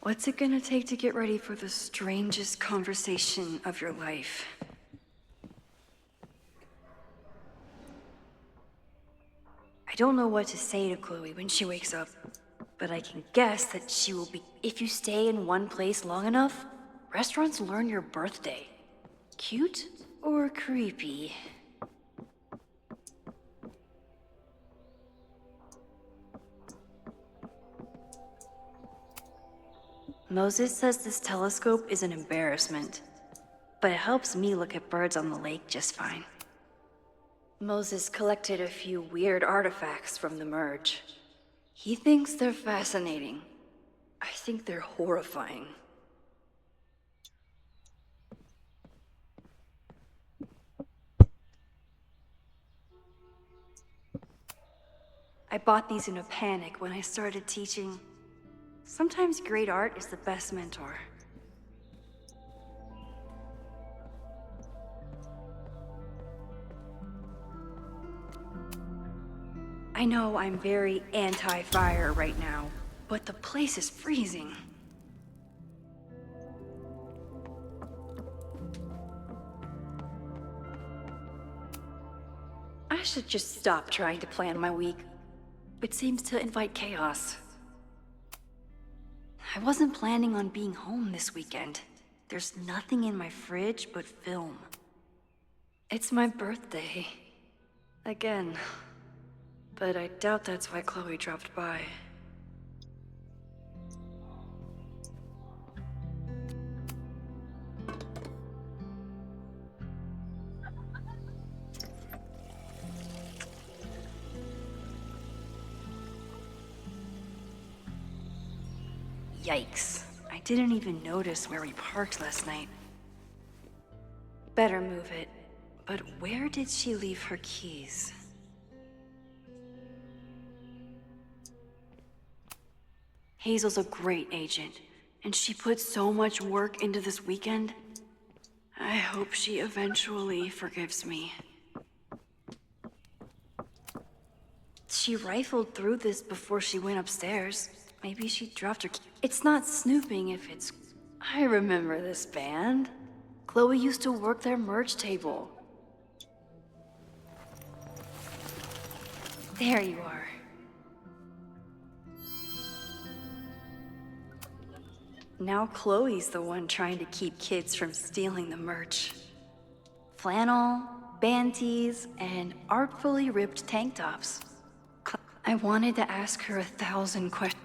What's it gonna take to get ready for the strangest conversation of your life? I don't know what to say to Chloe when she wakes up, but I can guess that she will be. If you stay in one place long enough, restaurants learn your birthday. Cute or creepy? Moses says this telescope is an embarrassment, but it helps me look at birds on the lake just fine. Moses collected a few weird artifacts from the merge. He thinks they're fascinating. I think they're horrifying. I bought these in a panic when I started teaching. Sometimes great art is the best mentor. I know I'm very anti-fire right now, but the place is freezing. I should just stop trying to plan my week. It seems to invite chaos. I wasn't planning on being home this weekend. There's nothing in my fridge but film. It's my birthday. Again. But I doubt that's why Chloe dropped by. Yikes. I didn't even notice where we parked last night. Better move it. But where did she leave her keys? Hazel's a great agent, and she put so much work into this weekend. I hope she eventually forgives me. She rifled through this before she went upstairs. Maybe she dropped her key. It's not snooping if it's... I remember this band. Chloe used to work their merch table. There you are. Now Chloe's the one trying to keep kids from stealing the merch. Flannel, band tees, and artfully ripped tank tops. I wanted to ask her 1,000 questions.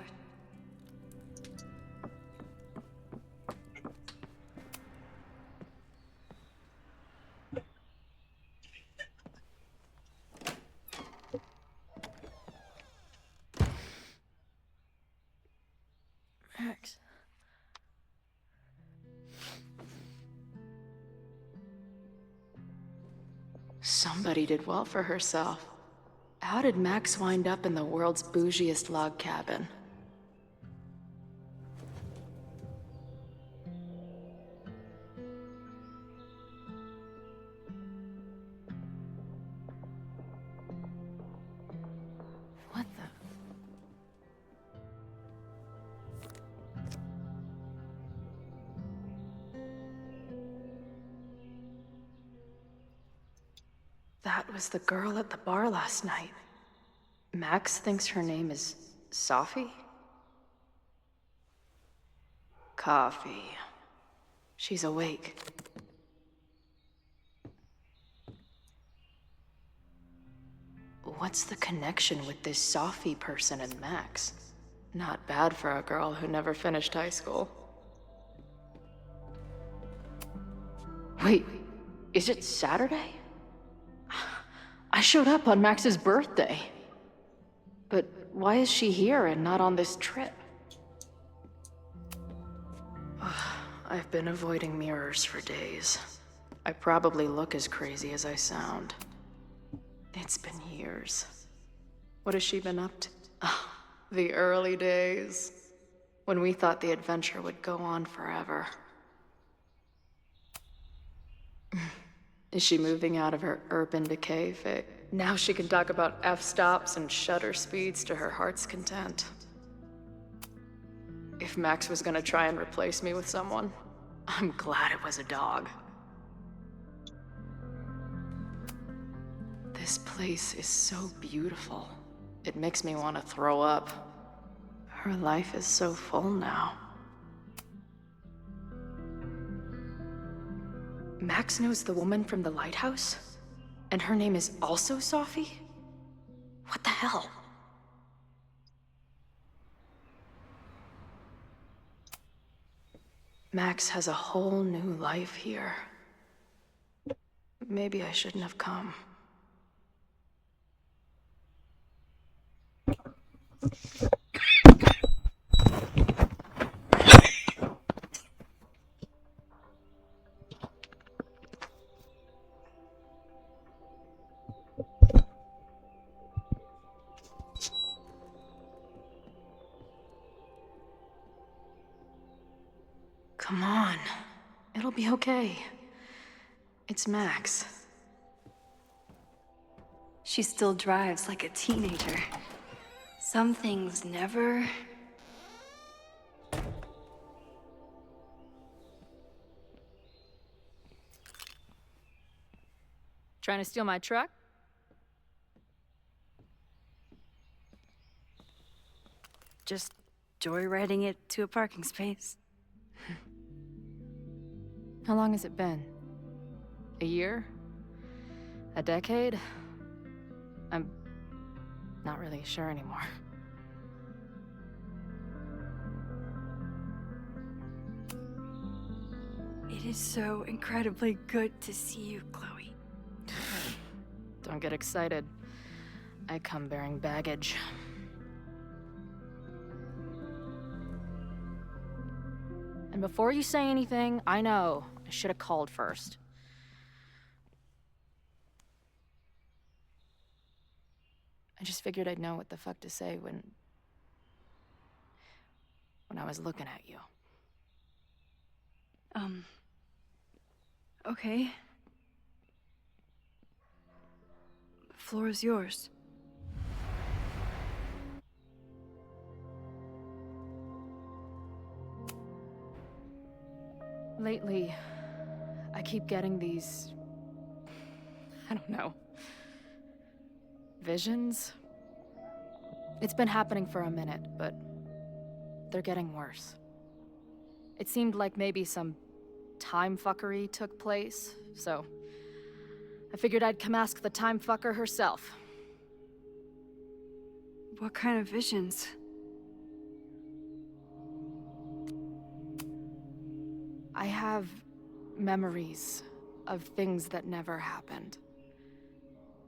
Max. Somebody did well for herself. How did Max wind up in the world's bougiest log cabin? What the... That was the girl at the bar last night. Max thinks her name is Sophie? Coffee. She's awake. What's the connection with this Sophie person and Max? Not bad for a girl who never finished high school. Wait, is it Saturday? I showed up on Max's birthday. But why is she here and not on this trip? I've been avoiding mirrors for days. I probably look as crazy as I sound. It's been years. What has she been up to? The early days, when we thought the adventure would go on forever. Is she moving out of her urban decay phase? Now she can talk about f-stops and shutter speeds to her heart's content. If Max was gonna try and replace me with someone, I'm glad it was a dog. This place is so beautiful. It makes me want to throw up. Her life is so full now. Max knows the woman from the lighthouse? And her name is also Sophie? What the hell? Max has a whole new life here. Maybe I shouldn't have come. Come on. It'll be okay. It's Max. She still drives like a teenager. Some things never... Trying to steal my truck? just joyriding it to a parking space. How long has it been? A year? A decade? I'm not really sure anymore. It is so incredibly good to see you, Chloe. Don't get excited. I come bearing baggage. And before you say anything, I know I should have called first. I just figured I'd know what the fuck to say when I was looking at you. Okay. The floor is yours. Lately, I keep getting these... I don't know... visions? It's been happening for a minute, but they're getting worse. It seemed like maybe some time fuckery took place, so I figured I'd come ask the time fucker herself. What kind of visions? I have memories of things that never happened.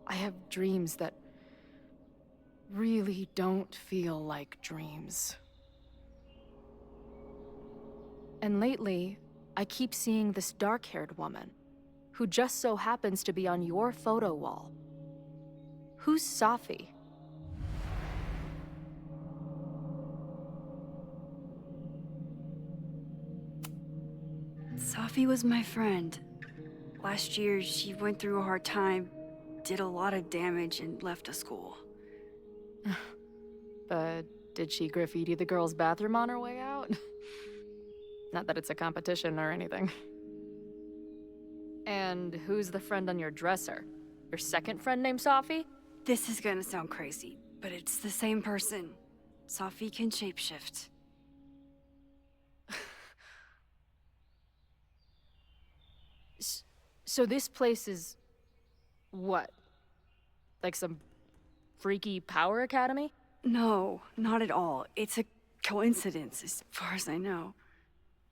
I have dreams that really don't feel like dreams. And lately, I keep seeing this dark-haired woman, who just so happens to be on your photo wall. Who's Sophie? Sophie was my friend. Last year, she went through a hard time, did a lot of damage, and left the school. But did she graffiti the girls' bathroom on her way out? Not that it's a competition or anything. And who's the friend on your dresser? Your second friend named Sophie? This is gonna sound crazy, but it's the same person. Sophie can shapeshift. So this place is... what? Like some freaky power academy? No, not at all. It's a coincidence, as far as I know.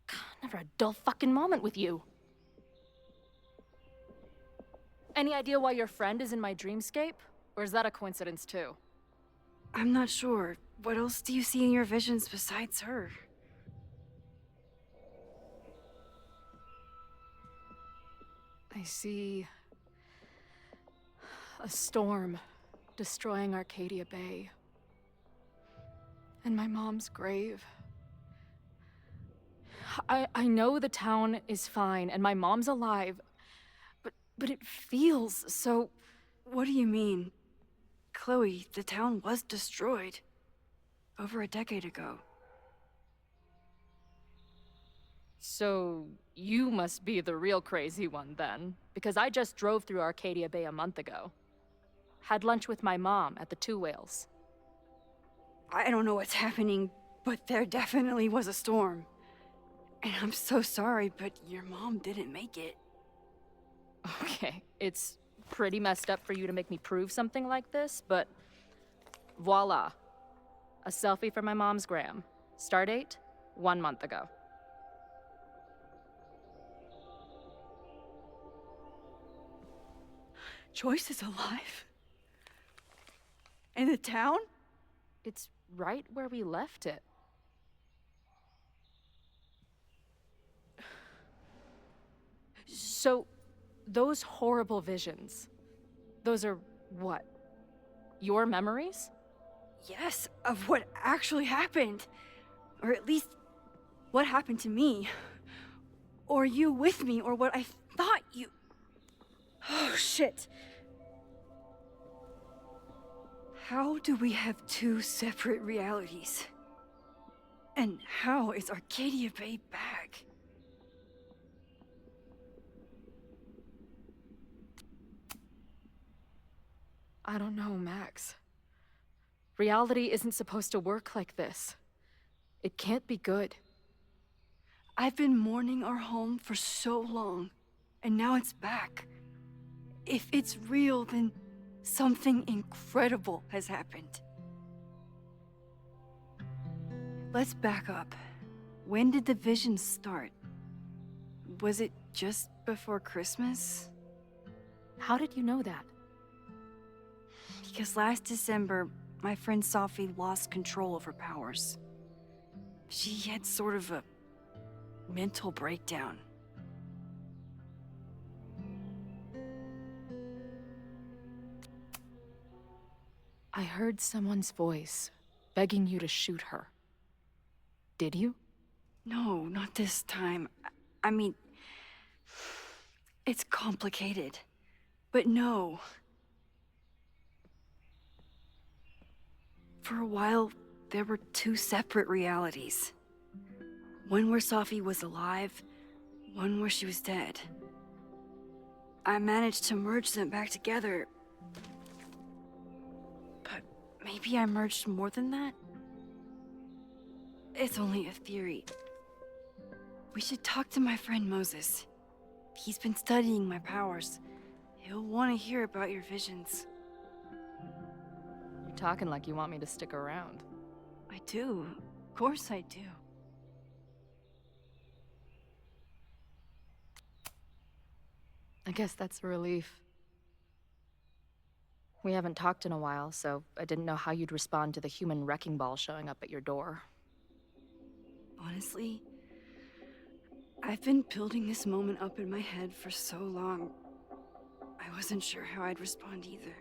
God, never a dull fucking moment with you. Any idea why your friend is in my dreamscape? Or is that a coincidence too? I'm not sure. What else do you see in your visions besides her? I see... a storm destroying Arcadia Bay. And my mom's grave. I know the town is fine and my mom's alive, but it feels so... What do you mean? Chloe, the town was destroyed. Over a decade ago. So, you must be the real crazy one then, because I just drove through Arcadia Bay a month ago. Had lunch with my mom at the Two Whales. I don't know what's happening, but there definitely was a storm. And I'm so sorry, but your mom didn't make it. Okay, it's pretty messed up for you to make me prove something like this, but voila. A selfie from my mom's gram. Stardate, 1 month ago. Joyce is alive? In the town? It's right where we left it. So, those horrible visions, those are what? Your memories? Yes, of what actually happened. Or at least, what happened to me. Or you with me, or what I thought you... Oh, shit. How do we have two separate realities? And how is Arcadia Bay back? I don't know, Max. Reality isn't supposed to work like this. It can't be good. I've been mourning our home for so long, and now it's back. If it's real, then something incredible has happened. Let's back up. When did the visions start? Was it just before Christmas? How did you know that? Because last December, my friend Sophie lost control of her powers. She had sort of a mental breakdown. I heard someone's voice, begging you to shoot her. Did you? No, not this time. I mean, it's complicated. But no. For a while, there were two separate realities. One where Sophie was alive, one where she was dead. I managed to merge them back together. But maybe I merged more than that? It's only a theory. We should talk to my friend Moses. He's been studying my powers. He'll want to hear about your visions. You're talking like you want me to stick around. I do. Of course I do. I guess that's a relief. We haven't talked in a while, so I didn't know how you'd respond to the human wrecking ball showing up at your door. Honestly, I've been building this moment up in my head for so long. I wasn't sure how I'd respond either.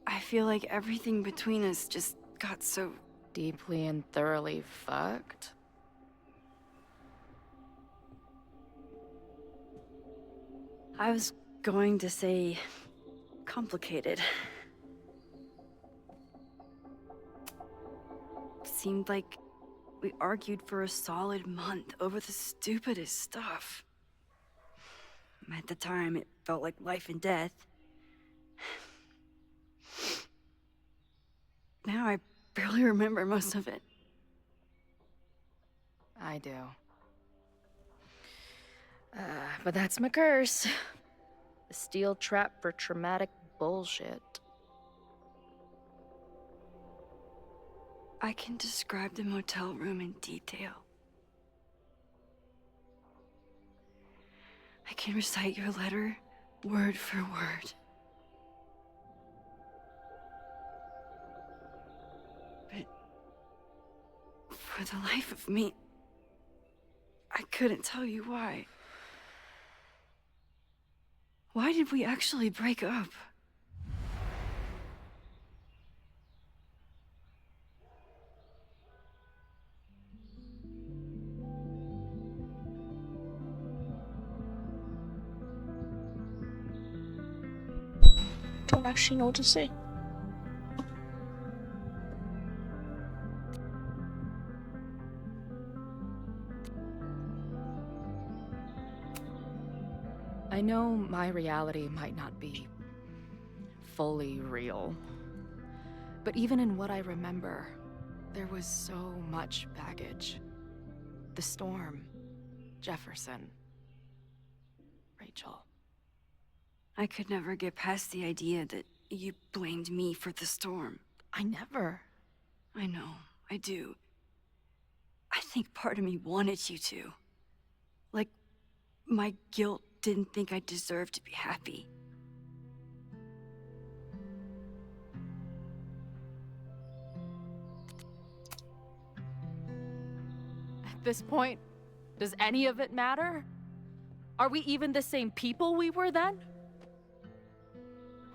I feel like everything between us just got so... Deeply and thoroughly fucked? I was going to say... complicated. Seemed like we argued for a solid month over the stupidest stuff. At the time, it felt like life and death. Now I barely remember most of it. I do. But that's my curse. The steel trap for traumatic bullshit. I can describe the motel room in detail. I can recite your letter word for word. But for the life of me, I couldn't tell you why. Why did we actually break up? Don't actually know what to say. I know my reality might not be fully real, but even in what I remember, there was so much baggage. The storm, Jefferson, Rachel. I could never get past the idea that you blamed me for the storm. I never. I know, I do. I think part of me wanted you to. Like, my guilt didn't think I deserved to be happy. At this point, does any of it matter? Are we even the same people we were then?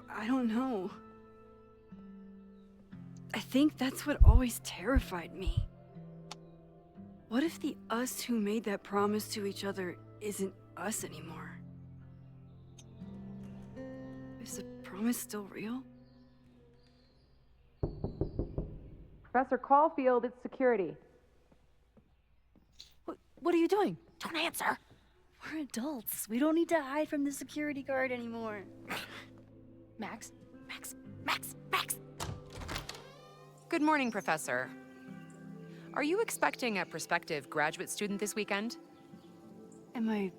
I don't know. I think that's what always terrified me. What if the us who made that promise to each other isn't us anymore? Is the promise still real? Professor Caulfield, it's security. What are you doing? Don't answer. We're adults. We don't need to hide from the security guard anymore. Max. Good morning, Professor. Are you expecting a prospective graduate student this weekend? Am I...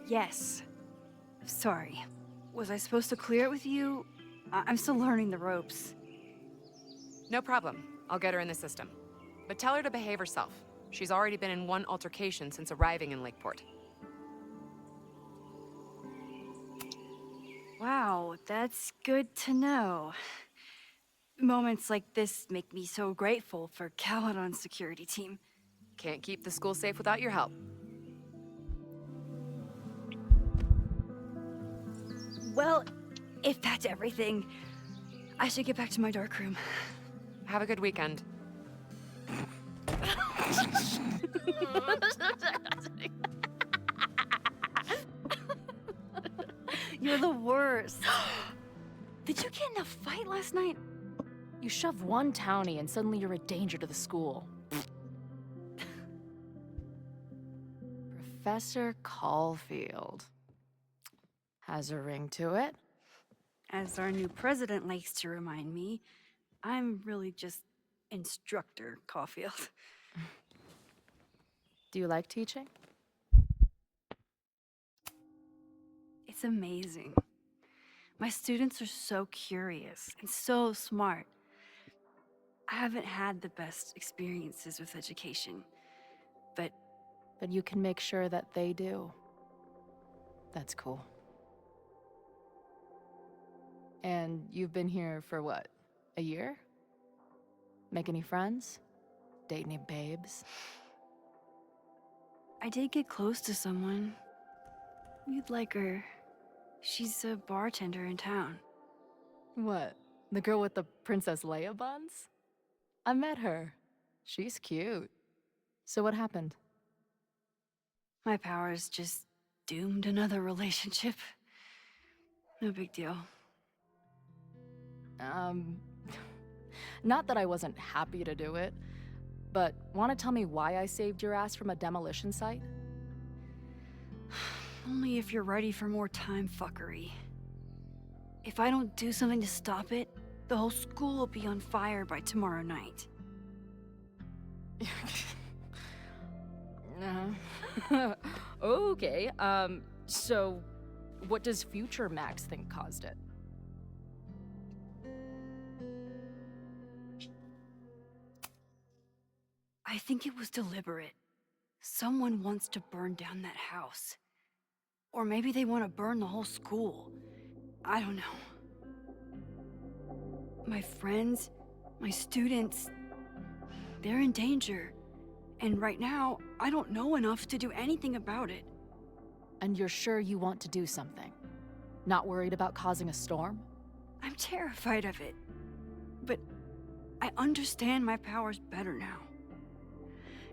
Yes. Sorry. Was I supposed to clear it with you? I'm still learning the ropes. No problem. I'll get her in the system. But tell her to behave herself. She's already been in one altercation since arriving in Lakeport. Wow, that's good to know. Moments like this make me so grateful for Caledon's security team. Can't keep the school safe without your help. Well, if that's everything, I should get back to my dark room. Have a good weekend. You're the worst. Did you get in a fight last night? You shove one townie and suddenly you're a danger to the school. Professor Caulfield. Has a ring to it. As our new president likes to remind me, I'm really just Instructor Caulfield. Do you like teaching? It's amazing. My students are so curious and so smart. I haven't had the best experiences with education, but you can make sure that they do. That's cool. And you've been here for what? A year? Make any friends? Date any babes? I did get close to someone. You'd like her. She's a bartender in town. What? The girl with the Princess Leia buns? I met her. She's cute. So what happened? My powers just doomed another relationship. No big deal. Not that I wasn't happy to do it, but want to tell me why I saved your ass from a demolition site? Only if you're ready for more time fuckery. If I don't do something to stop it, the whole school will be on fire by tomorrow night. Okay, so what does future Max think caused it? I think it was deliberate. Someone wants to burn down that house. Or maybe they want to burn the whole school. I don't know. My friends, my students, they're in danger. And right now, I don't know enough to do anything about it. And you're sure you want to do something? Not worried about causing a storm? I'm terrified of it. But I understand my powers better now.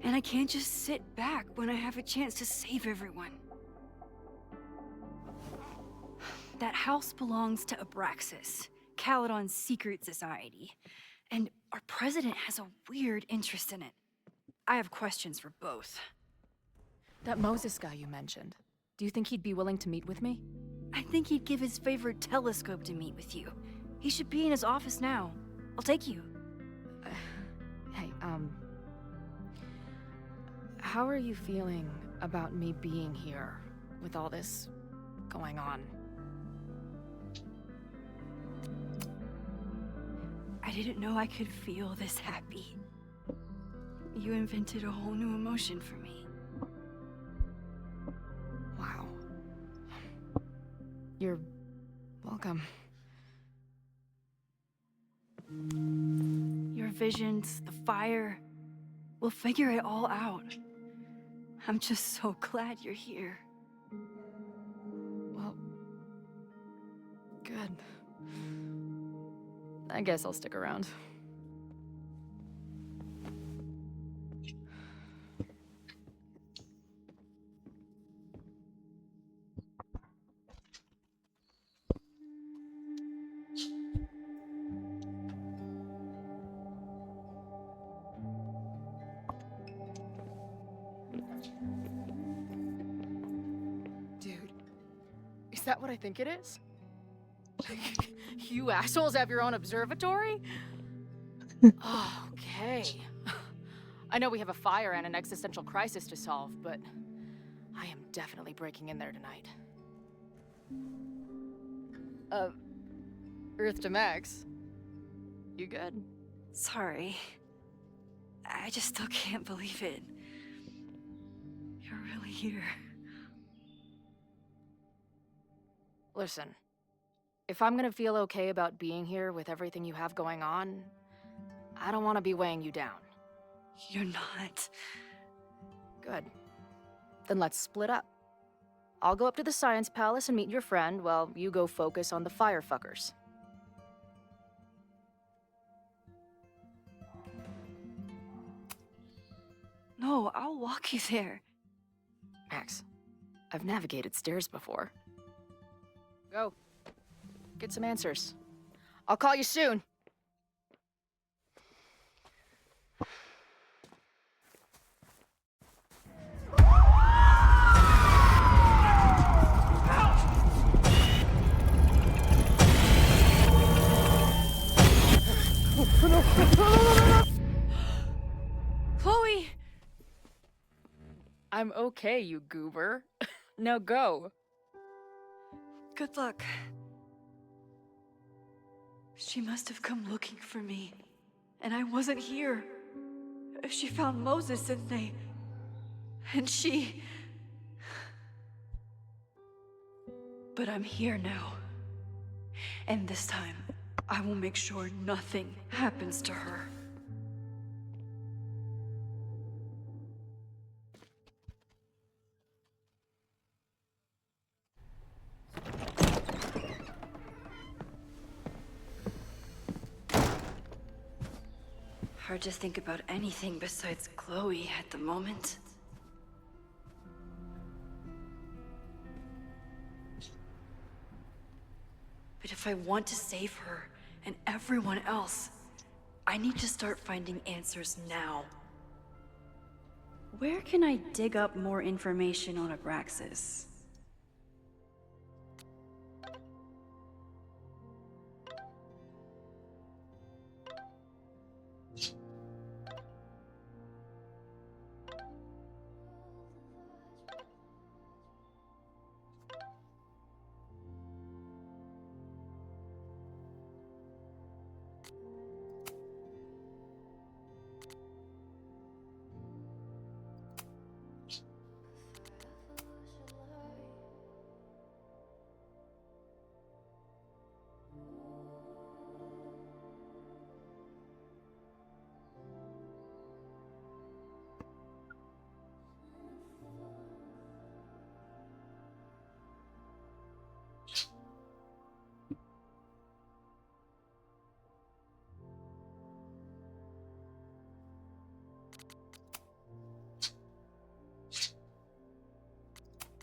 And I can't just sit back when I have a chance to save everyone. That house belongs to Abraxas, Caledon's secret society. And our president has a weird interest in it. I have questions for both. That Moses guy you mentioned. Do you think he'd be willing to meet with me? I think he'd give his favorite telescope to meet with you. He should be in his office now. I'll take you. Hey, how are you feeling about me being here with all this going on? I didn't know I could feel this happy. You invented a whole new emotion for me. Wow. You're welcome. Your visions, the fire, we'll figure it all out. I'm just so glad you're here. Well, good. I guess I'll stick around. Dude, is that what I think it is? You assholes have your own observatory? Okay. I know we have a fire and an existential crisis to solve, but I am definitely breaking in there tonight. Earth to Max. You good? Sorry. I just still can't believe it. You're really here. Listen, if I'm gonna feel okay about being here with everything you have going on, I don't want to be weighing you down. You're not. Good. Then let's split up. I'll go up to the Science Palace and meet your friend while you go focus on the firefuckers. No, I'll walk you there. Max, I've navigated stairs before. Go. Get some answers. I'll call you soon. Chloe! I'm okay, you goober. Now go. Good luck. She must have come looking for me, and I wasn't here. She found Moses and she... But I'm here now. And this time, I will make sure nothing happens to her. Hard to think about anything besides Chloe at the moment. But if I want to save her and everyone else, I need to start finding answers now. Where can I dig up more information on Abraxas?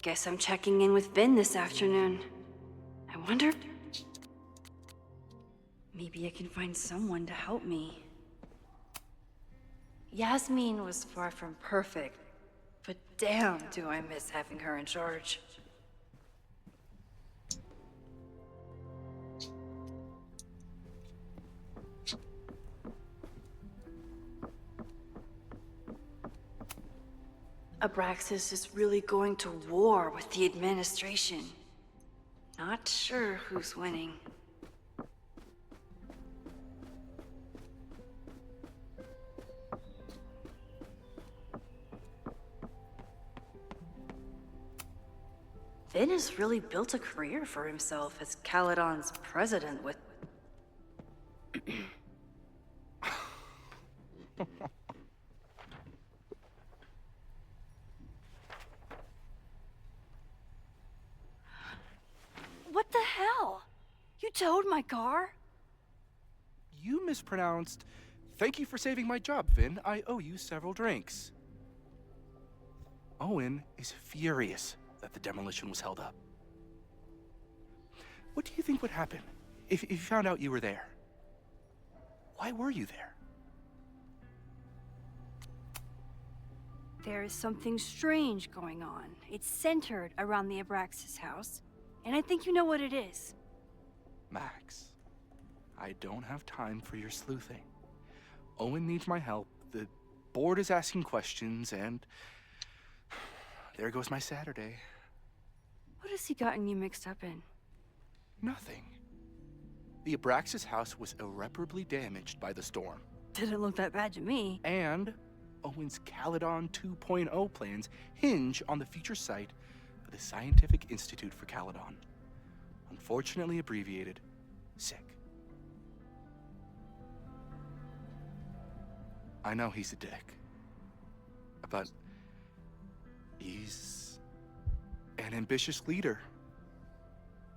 Guess I'm checking in with Vin this afternoon. I wonder... maybe I can find someone to help me. Yasmin was far from perfect, but damn do I miss having her in charge. Abraxas is really going to war with the administration. Not sure who's winning. Finn has really built a career for himself as Caledon's president with... What the hell? You towed my car? You mispronounced. Thank you for saving my job, Finn. I owe you several drinks. Owen is furious that the demolition was held up. What do you think would happen if you found out you were there? Why were you there? There is something strange going on. It's centered around the Abraxas house, and I think you know what it is. Max, I don't have time for your sleuthing. Owen needs my help, the board is asking questions, and there goes my Saturday. What has he gotten you mixed up in? Nothing. The Abraxas house was irreparably damaged by the storm. Didn't look that bad to me. And Owen's Caledon 2.0 plans hinge on the future site of the Scientific Institute for Caledon. Unfortunately abbreviated, SICK. I know he's a dick, but he's an ambitious leader.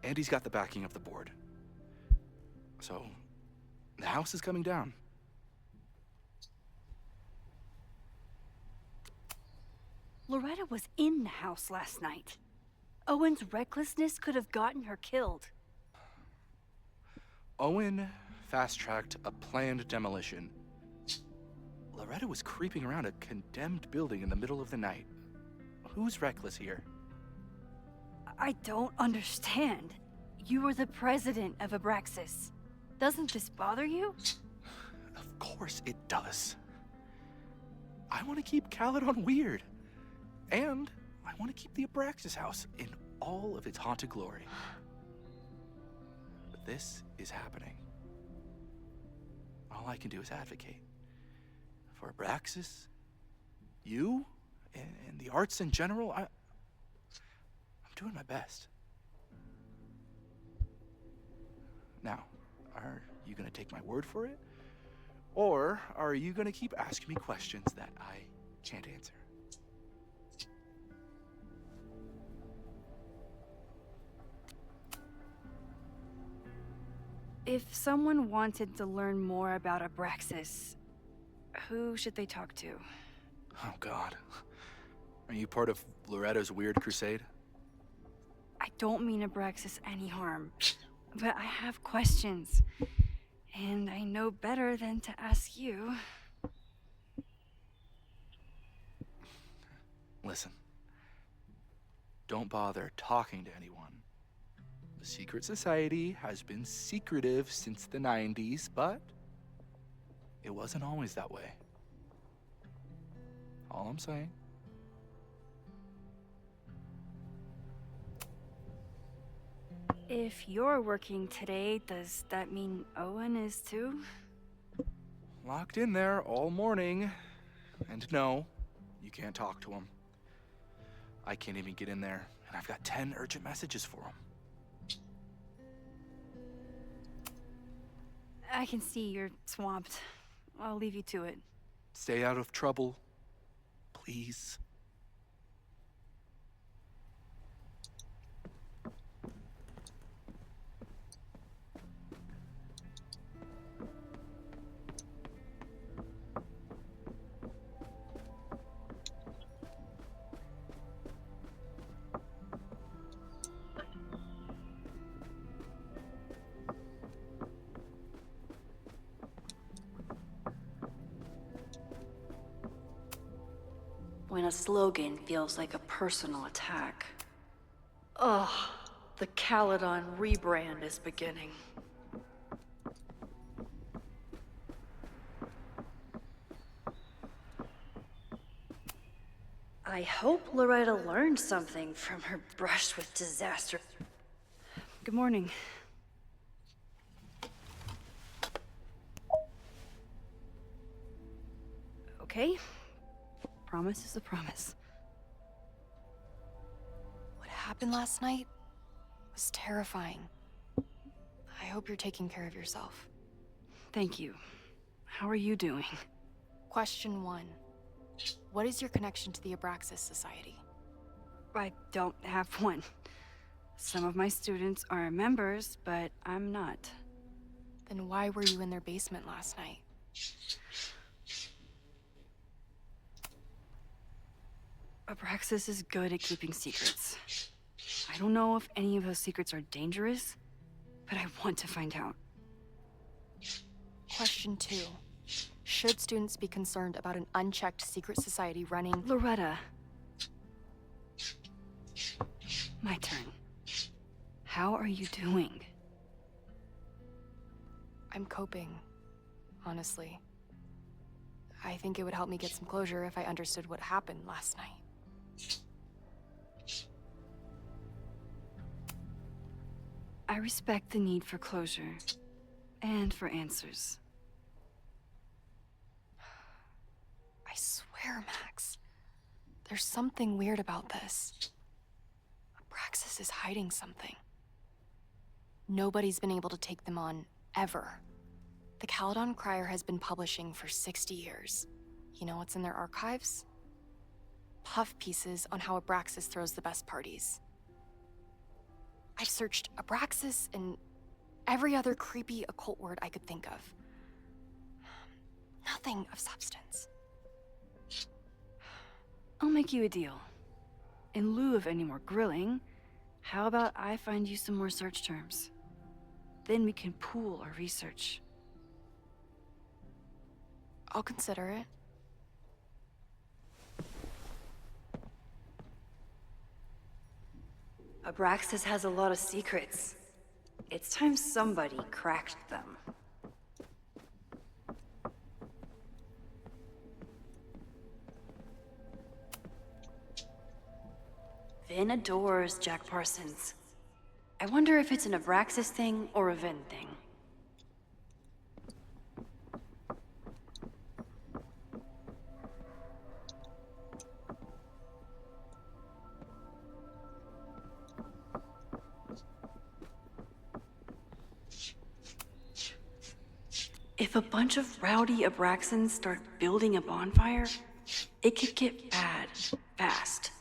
And he's got the backing of the board. So, the house is coming down. Loretta was in the house last night. Owen's recklessness could have gotten her killed. Owen fast-tracked a planned demolition. Loretta was creeping around a condemned building in the middle of the night. Who's reckless here? I don't understand. You were the president of Abraxas. Doesn't this bother you? Of course it does. I want to keep Caledon weird. And I want to keep the Abraxas house in all of its haunted glory. But this is happening. All I can do is advocate. For Abraxas, you, and the arts in general, I'm doing my best. Now, are you gonna take my word for it? Or are you gonna keep asking me questions that I can't answer? If someone wanted to learn more about Abraxas, who should they talk to? Oh, God. Are you part of Loretta's weird crusade? I don't mean Abraxas any harm, but I have questions, and I know better than to ask you. Listen. Don't bother talking to anyone. The secret society has been secretive since the 90s, but it wasn't always that way. All I'm saying. If you're working today, does that mean Owen is too? Locked in there all morning. And no, you can't talk to him. I can't even get in there, and I've got 10 urgent messages for him. I can see you're swamped. I'll leave you to it. Stay out of trouble, please. When a slogan feels like a personal attack. Ugh, the Caledon rebrand is beginning. I I hope Loretta learned something from her brush with disaster. Good morning. Okay. Promise is a promise. What happened last night was terrifying. I hope you're taking care of yourself. Thank you. How are you doing? Question 1. What is your connection to the Abraxas Society? I don't have one. Some of my students are members, but I'm not. Then why were you in their basement last night? Abraxas is good at keeping secrets. I don't know if any of those secrets are dangerous, but I want to find out. Question 2. Should students be concerned about an unchecked secret society running? Loretta. My turn. How are you doing? I'm coping, honestly. I think it would help me get some closure if I understood what happened last night. I respect the need for closure and for answers. I swear, Max, there's something weird about this. Abraxas is hiding something. Nobody's been able to take them on, ever. The Caledon Crier has been publishing for 60 years. You know what's in their archives? Puff pieces on how Abraxas throws the best parties. I've searched Abraxas and every other creepy occult word I could think of. Nothing of substance. I'll make you a deal. In lieu of any more grilling, how about I find you some more search terms? Then we can pool our research. I'll consider it. Abraxas has a lot of secrets. It's time somebody cracked them. Vin adores Jack Parsons. I wonder if it's an Abraxas thing or a Vin thing. If a bunch of rowdy Abraxans start building a bonfire, it could get bad fast.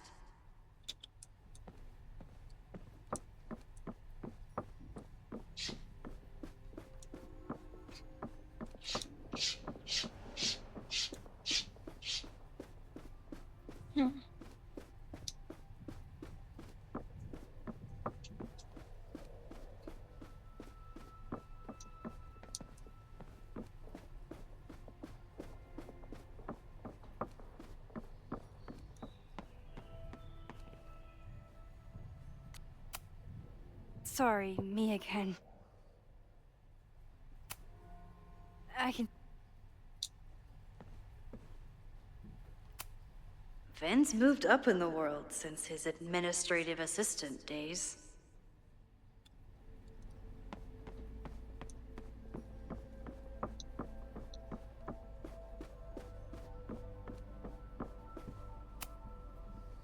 Sorry, me again. I can... Vin's moved up in the world since his administrative assistant days.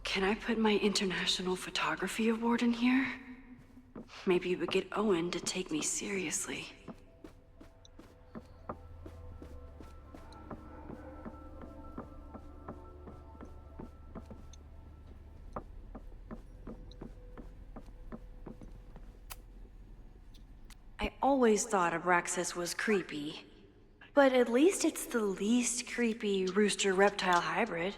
Can I put my International Photography Award in here? Maybe it would get Owen to take me seriously. I always thought Abraxas was creepy, but at least it's the least creepy rooster-reptile hybrid.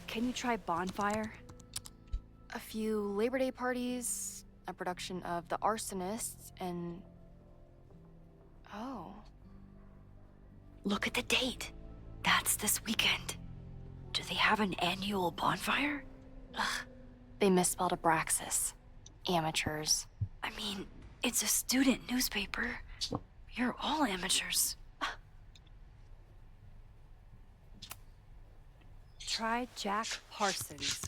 Can you try bonfire? A few Labor Day parties, a production of The Arsonists, and... Oh. Look at the date. That's this weekend. Do they have an annual bonfire? They misspelled Abraxas. Amateurs. I mean, it's a student newspaper. You're all amateurs. Try Jack Parsons.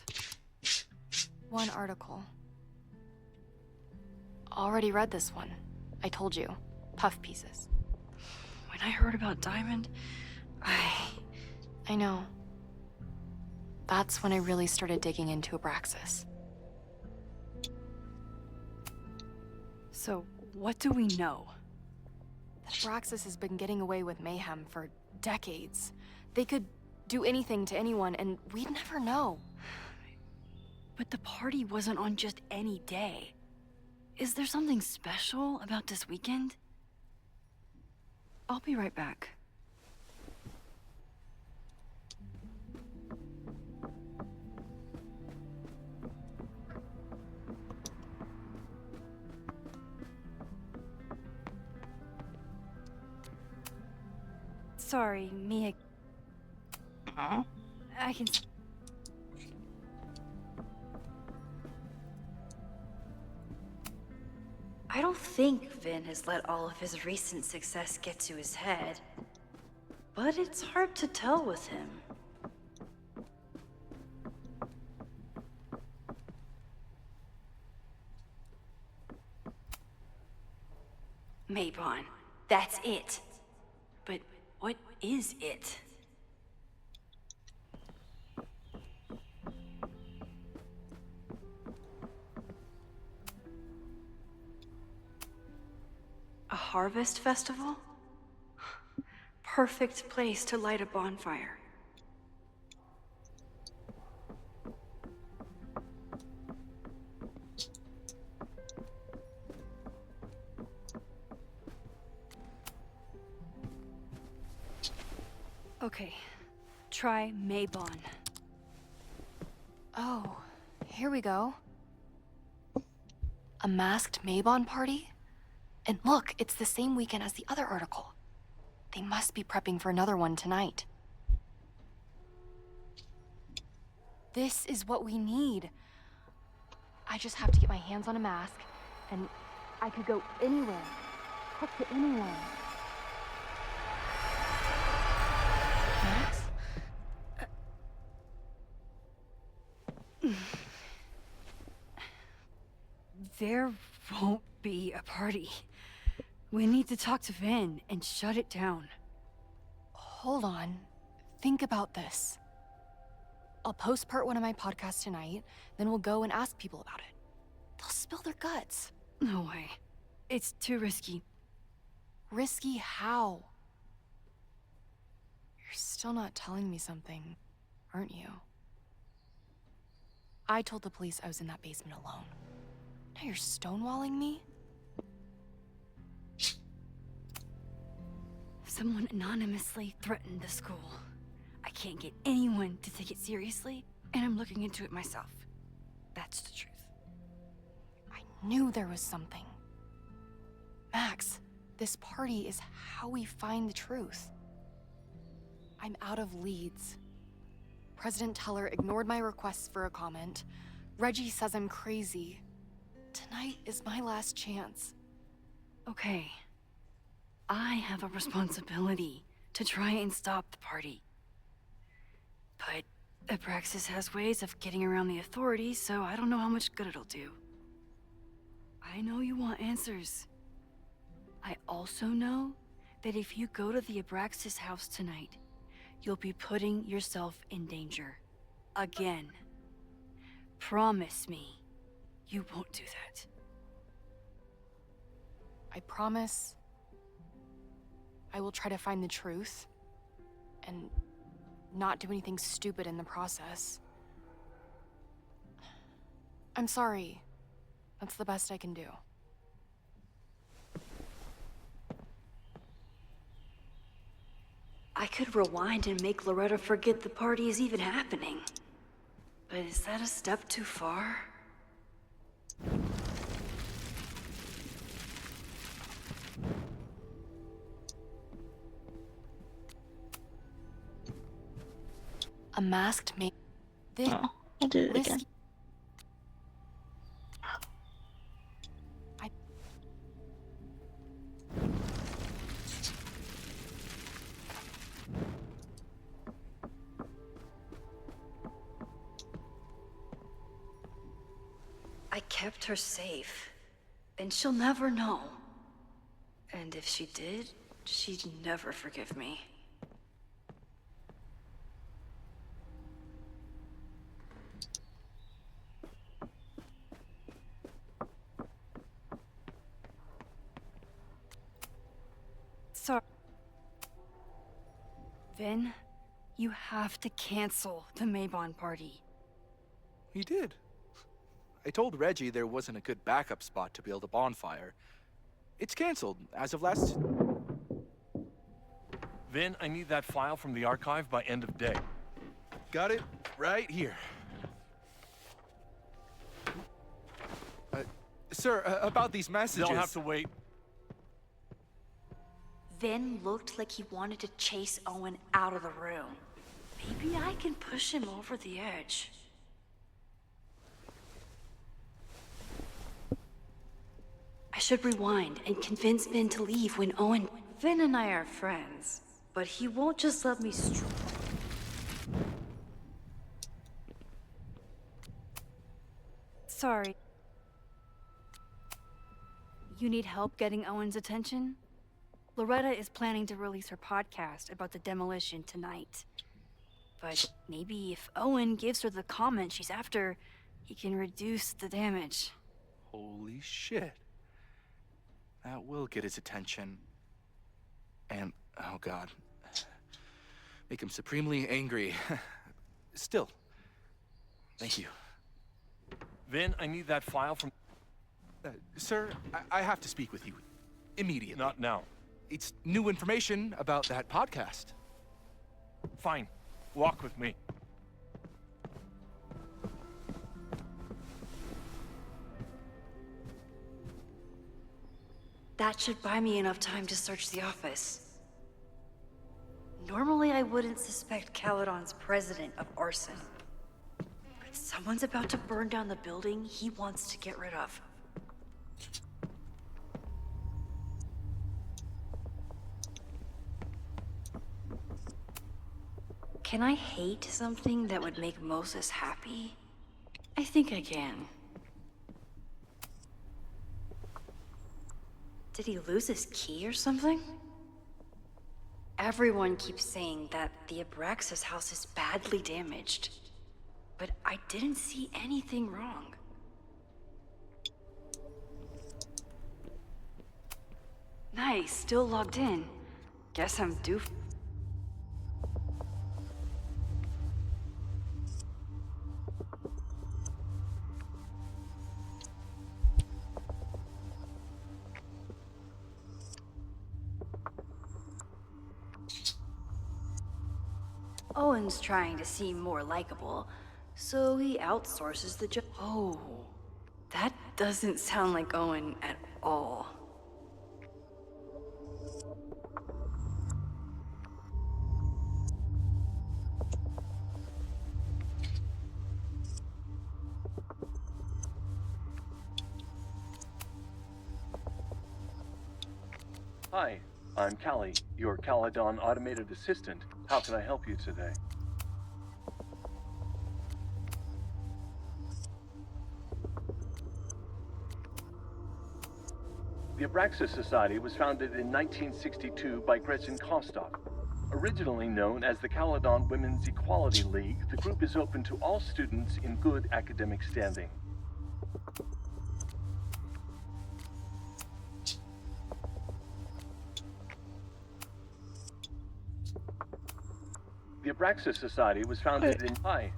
One article. Already read this one. I told you. Puff pieces. When I heard about Diamond, I know. That's when I really started digging into Abraxas. So, what do we know? That Abraxas has been getting away with mayhem for decades. They could do anything to anyone, and we'd never know. But the party wasn't on just any day. Is there something special about this weekend? I'll be right back. Sorry, Mia. I can... I don't think Vin has let all of his recent success get to his head. But it's hard to tell with him. Maybon, that's it. But what is it? A harvest festival? Perfect place to light a bonfire. Okay, try Maybon. Oh, here we go. A masked Maybon party? And look, it's the same weekend as the other article. They must be prepping for another one tonight. This is what we need. I just have to get my hands on a mask, and I could go anywhere. Talk to anyone. Max? There won't be a party. We need to talk to Vin and shut it down. Hold on. Think about this. I'll post part 1 of my podcast tonight, then we'll go and ask people about it. They'll spill their guts. No way. It's too risky. Risky how? You're still not telling me something, aren't you? I told the police I was in that basement alone. Now you're stonewalling me? Someone anonymously threatened the school. I can't get anyone to take it seriously, and I'm looking into it myself. That's the truth. I knew there was something. Max, this party is how we find the truth. I'm out of leads. President Teller ignored my requests for a comment. Reggie says I'm crazy. Tonight is my last chance. Okay. I have a responsibility to try and stop the party. But Abraxas has ways of getting around the authorities, so I don't know how much good it'll do. I know you want answers. I also know that if you go to the Abraxas house tonight, you'll be putting yourself in danger. Again. Promise me you won't do that. I promise I will try to find the truth and not do anything stupid in the process. I'm sorry. That's the best I can do. I could rewind and make Loretta forget the party is even happening. But is that a step too far? A masked maid. This Oh, I did it again. I kept her safe, and she'll never know. And if she did, she'd never forgive me. Sorry. Vin, you have to cancel the Maybon party. He did. I told Reggie there wasn't a good backup spot to build a bonfire. It's canceled as of last... Vin, I need that file from the archive by end of day. Got it right here. Sir, about these messages... They'll have to wait. Vin looked like he wanted to chase Owen out of the room. Maybe I can push him over the edge. I should rewind and convince Vin to leave when Owen... Vin and I are friends, but he won't just let me Sorry. You need help getting Owen's attention? Loretta is planning to release her podcast about the demolition tonight. But maybe if Owen gives her the comment she's after, he can reduce the damage. Holy shit. That will get his attention. And, oh god. Make him supremely angry. Still. Thank you. Vin, I need that file from... Sir, I have to speak with you. Immediately. Not now. It's new information about that podcast. Fine. Walk with me. That should buy me enough time to search the office. Normally, I wouldn't suspect Caledon's president of arson. But someone's about to burn down the building he wants to get rid of. Can I hate something that would make Moses happy? I think I can. Did he lose his key or something? Everyone keeps saying that the Abraxas house is badly damaged, but I didn't see anything wrong. Nice, still logged in. Guess I'm due. Owen's trying to seem more likable, so he outsources the job. Oh, that doesn't sound like Owen at all. Hi, I'm Callie, your Caledon automated assistant. How can I help you today? The Abraxas Society was founded in 1962 by Gretchen Kostock. Originally known as the Caledon Women's Equality League, the group is open to all students in good academic standing. The Abraxas Society was founded in... Hi.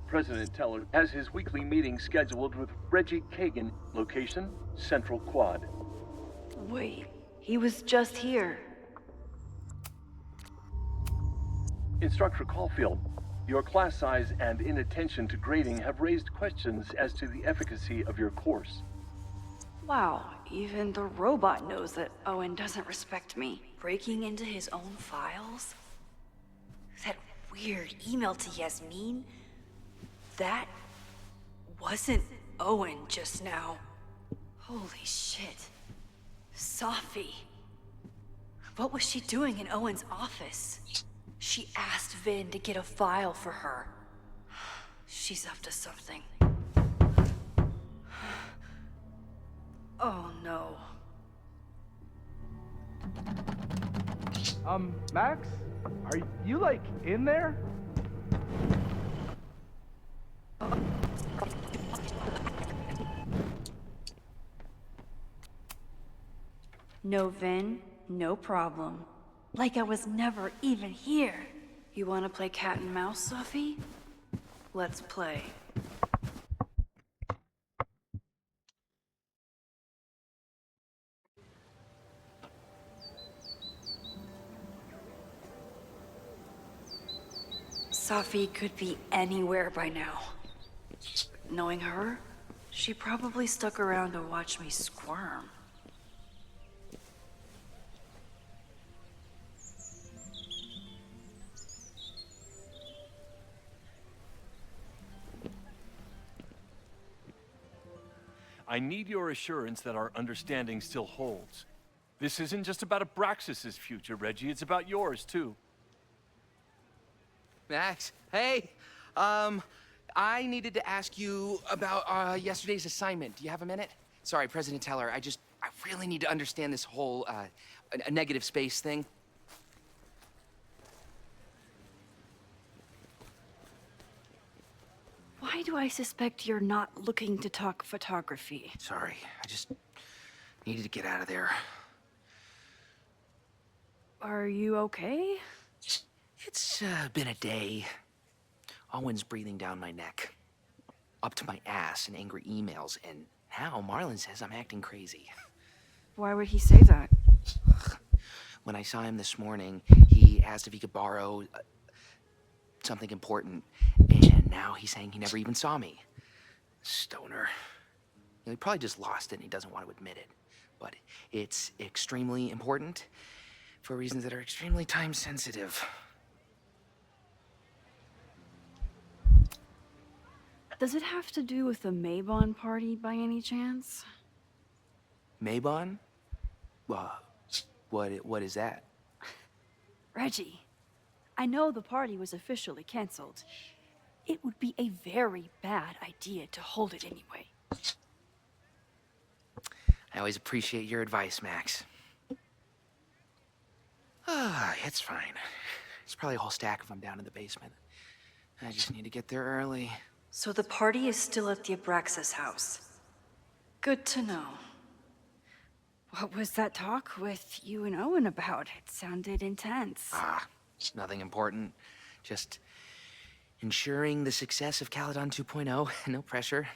President Teller has his weekly meeting scheduled with Reggie Kagan. Location, Central Quad. Wait, he was just here. Instructor Caulfield, your class size and inattention to grading have raised questions as to the efficacy of your course. Wow, even the robot knows that Owen doesn't respect me. Breaking into his own files? weird email to Yasmin? That wasn't Owen just now. Holy shit. Sophie. What was she doing in Owen's office? She asked Vin to get a file for her. She's up to something. Oh no. Max? Are you, like, in there? No Vin, no problem. Like I was never even here. You wanna play cat and mouse, Sophie? Let's play. Sophie could be anywhere by now. Knowing her, she probably stuck around to watch me squirm. I need your assurance that our understanding still holds. This isn't just about Abraxas's future, Reggie. It's about yours, too. Max, hey, I needed to ask you about yesterday's assignment. Do you have a minute? Sorry, President Teller, I really need to understand this whole, a negative space thing. Why do I suspect you're not looking to talk photography? Sorry, I just needed to get out of there. Are you okay? It's been a day. Owen's breathing down my neck, up to my ass in angry emails, and now Marlon says I'm acting crazy. Why would he say that? When I saw him this morning, he asked if he could borrow something important, and now he's saying he never even saw me. Stoner. You know, he probably just lost it and he doesn't want to admit it. But it's extremely important for reasons that are extremely time sensitive. Does it have to do with the Maybon party by any chance? Maybon? What is that? Reggie, I know the party was officially canceled. It would be a very bad idea to hold it anyway. I always appreciate your advice, Max. It's fine. It's probably a whole stack if I'm down in the basement. I just need to get there early. So the party is still at the Abraxas house. Good to know. What was that talk with you and Owen about? It sounded intense. Nothing important. Just ensuring the success of Caledon 2.0. No pressure.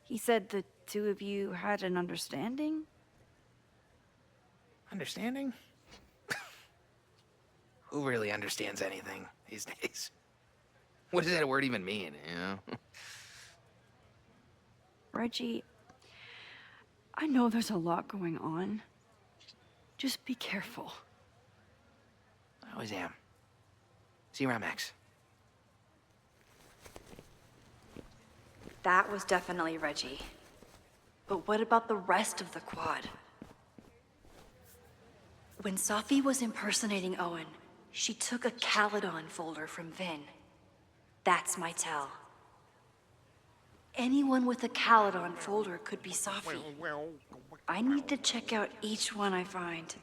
He said the two of you had an understanding? Understanding? Who really understands anything these days? What does that word even mean, you know? Reggie, I know there's a lot going on. Just be careful. I always am. See you around, Max. That was definitely Reggie. But what about the rest of the quad? When Sophie was impersonating Owen, she took a Caledon folder from Vin. That's my tell. Anyone with a Caledon folder could be Sophie. I need to check out each one I find.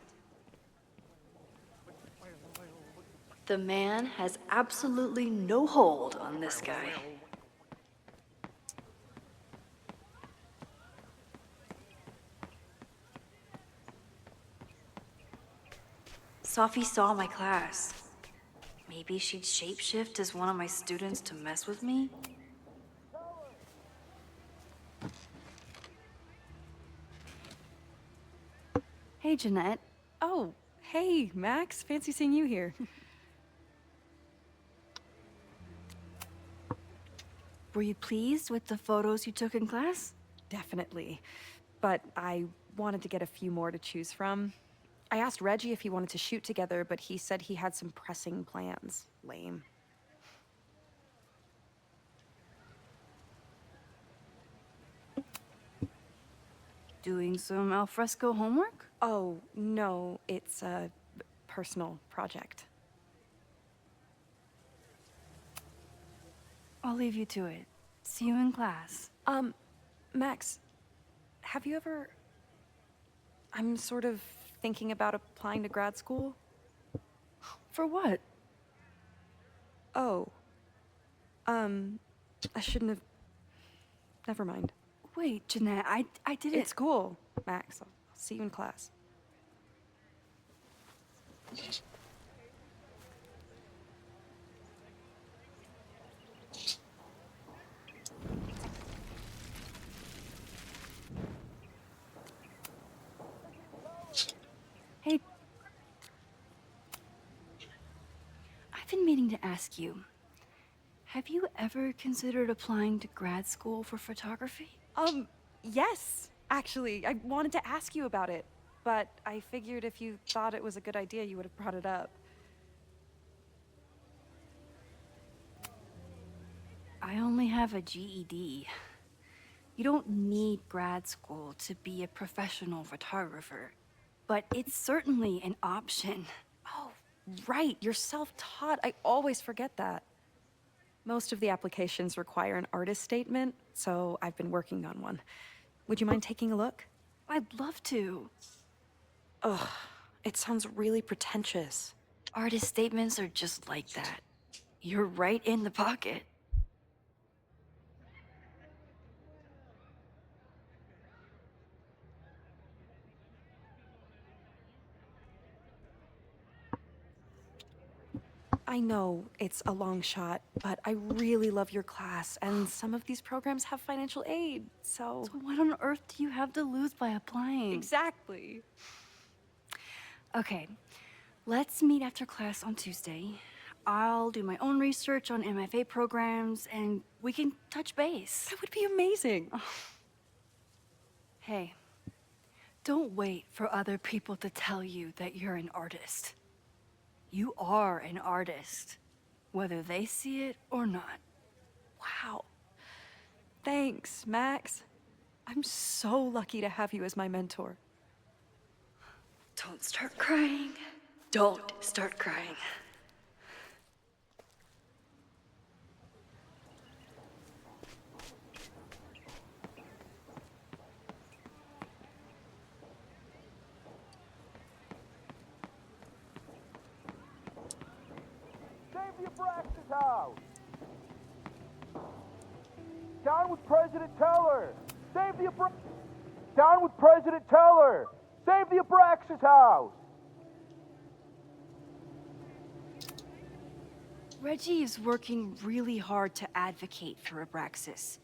The man has absolutely no hold on this guy. Sophie saw my class. Maybe she'd shapeshift as one of my students to mess with me? Hey, Jeanette. Oh, hey, Max. Fancy seeing you here. Were you pleased with the photos you took in class? Definitely. But I wanted to get a few more to choose from. I asked Reggie if he wanted to shoot together, but he said he had some pressing plans. Lame. Doing some alfresco homework? Oh, no, it's a personal project. I'll leave you to it. See you in class. Max, have you ever... I'm sort of thinking about applying to grad school. For what? Oh. I shouldn't have... Never mind. Wait, Jeanette, I didn't... It's cool, Max. I'll see you in class. Hey. I've been meaning to ask you. Have you ever considered applying to grad school for photography? Yes, actually. I wanted to ask you about it, but I figured if you thought it was a good idea, you would have brought it up. I only have a GED. You don't need grad school to be a professional photographer, but it's certainly an option. Oh, right, you're self-taught. I always forget that. Most of the applications require an artist statement, so I've been working on one. Would you mind taking a look? I'd love to. Ugh, it sounds really pretentious. Artist statements are just like that. You're right in the pocket. I know it's a long shot, but I really love your class, and some of these programs have financial aid, so... So what on earth do you have to lose by applying? Exactly. Okay, let's meet after class on Tuesday. I'll do my own research on MFA programs, and we can touch base. That would be amazing. Hey, don't wait for other people to tell you that you're an artist. You are an artist, whether they see it or not. Wow. Thanks, Max. I'm so lucky to have you as my mentor. Don't start crying. Don't start crying. Save the Abraxas house! Down with President Teller! Save the Down with President Teller! Save the Abraxas house! Reggie is working really hard to advocate for Abraxas.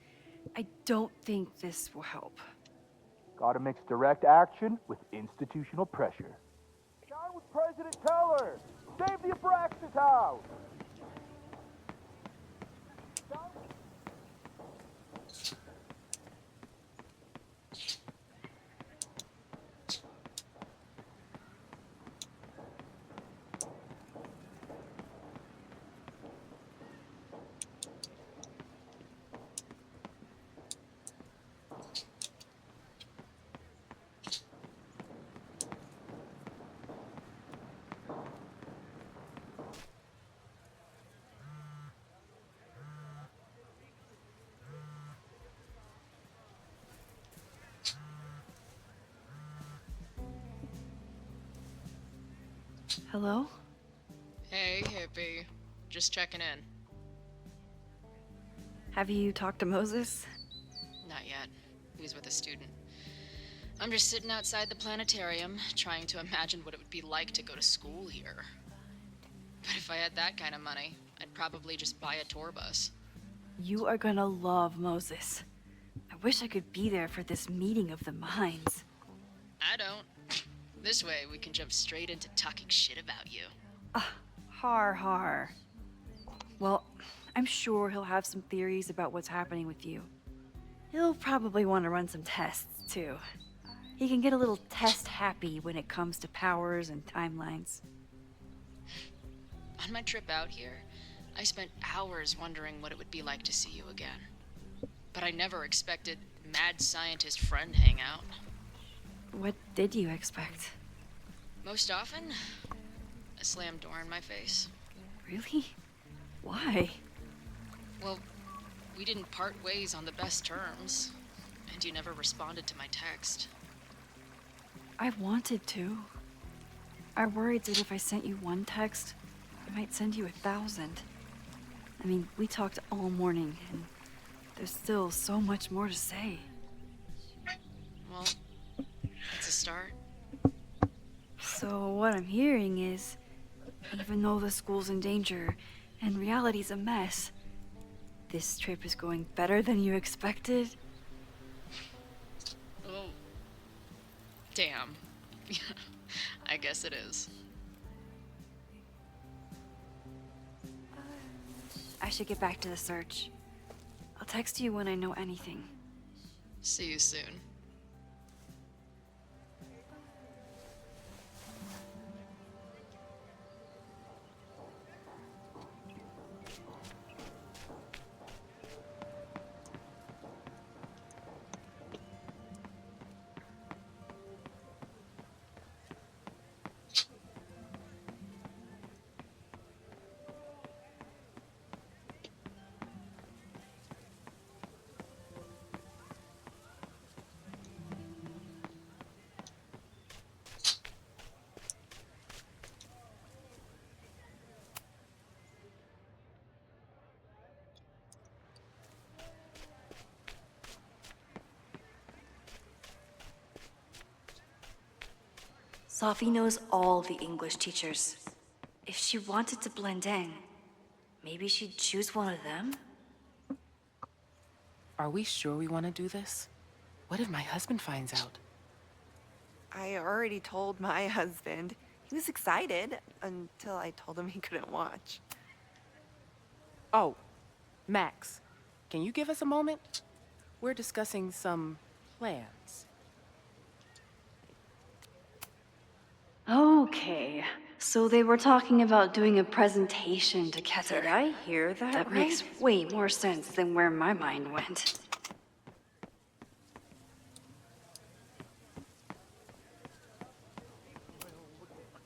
I don't think this will help. Gotta mix direct action with institutional pressure. Down with President Teller! Save the Abraxas house! Hello? Hey, hippie. Just checking in. Have you talked to Moses? Not yet. He was with a student. I'm just sitting outside the planetarium, trying to imagine what it would be like to go to school here. But if I had that kind of money, I'd probably just buy a tour bus. You are gonna love Moses. I wish I could be there for this meeting of the minds. I don't. This way, we can jump straight into talking shit about you. Har. Well, I'm sure he'll have some theories about what's happening with you. He'll probably want to run some tests, too. He can get a little test happy when it comes to powers and timelines. On my trip out here, I spent hours wondering what it would be like to see you again. But I never expected mad scientist friend hangout. What did you expect? Most often, a slammed door in my face. Really? Why? Well, we didn't part ways on the best terms, and you never responded to my text. I wanted to. I worried that if I sent you one text, I might send you 1,000. I mean, we talked all morning, and there's still so much more to say. Well, it's a start. So what I'm hearing is, even though the school's in danger and reality's a mess, this trip is going better than you expected? Oh. Damn. I guess it is. I should get back to the search. I'll text you when I know anything. See you soon. Sophie knows all the English teachers. If she wanted to blend in, maybe she'd choose one of them? Are we sure we want to do this? What if my husband finds out? I already told my husband. He was excited until I told him he couldn't watch. Oh, Max, can you give us a moment? We're discussing some plans. Okay, so they were talking about doing a presentation to Keter. Did I hear that That right? makes way more sense than where my mind went.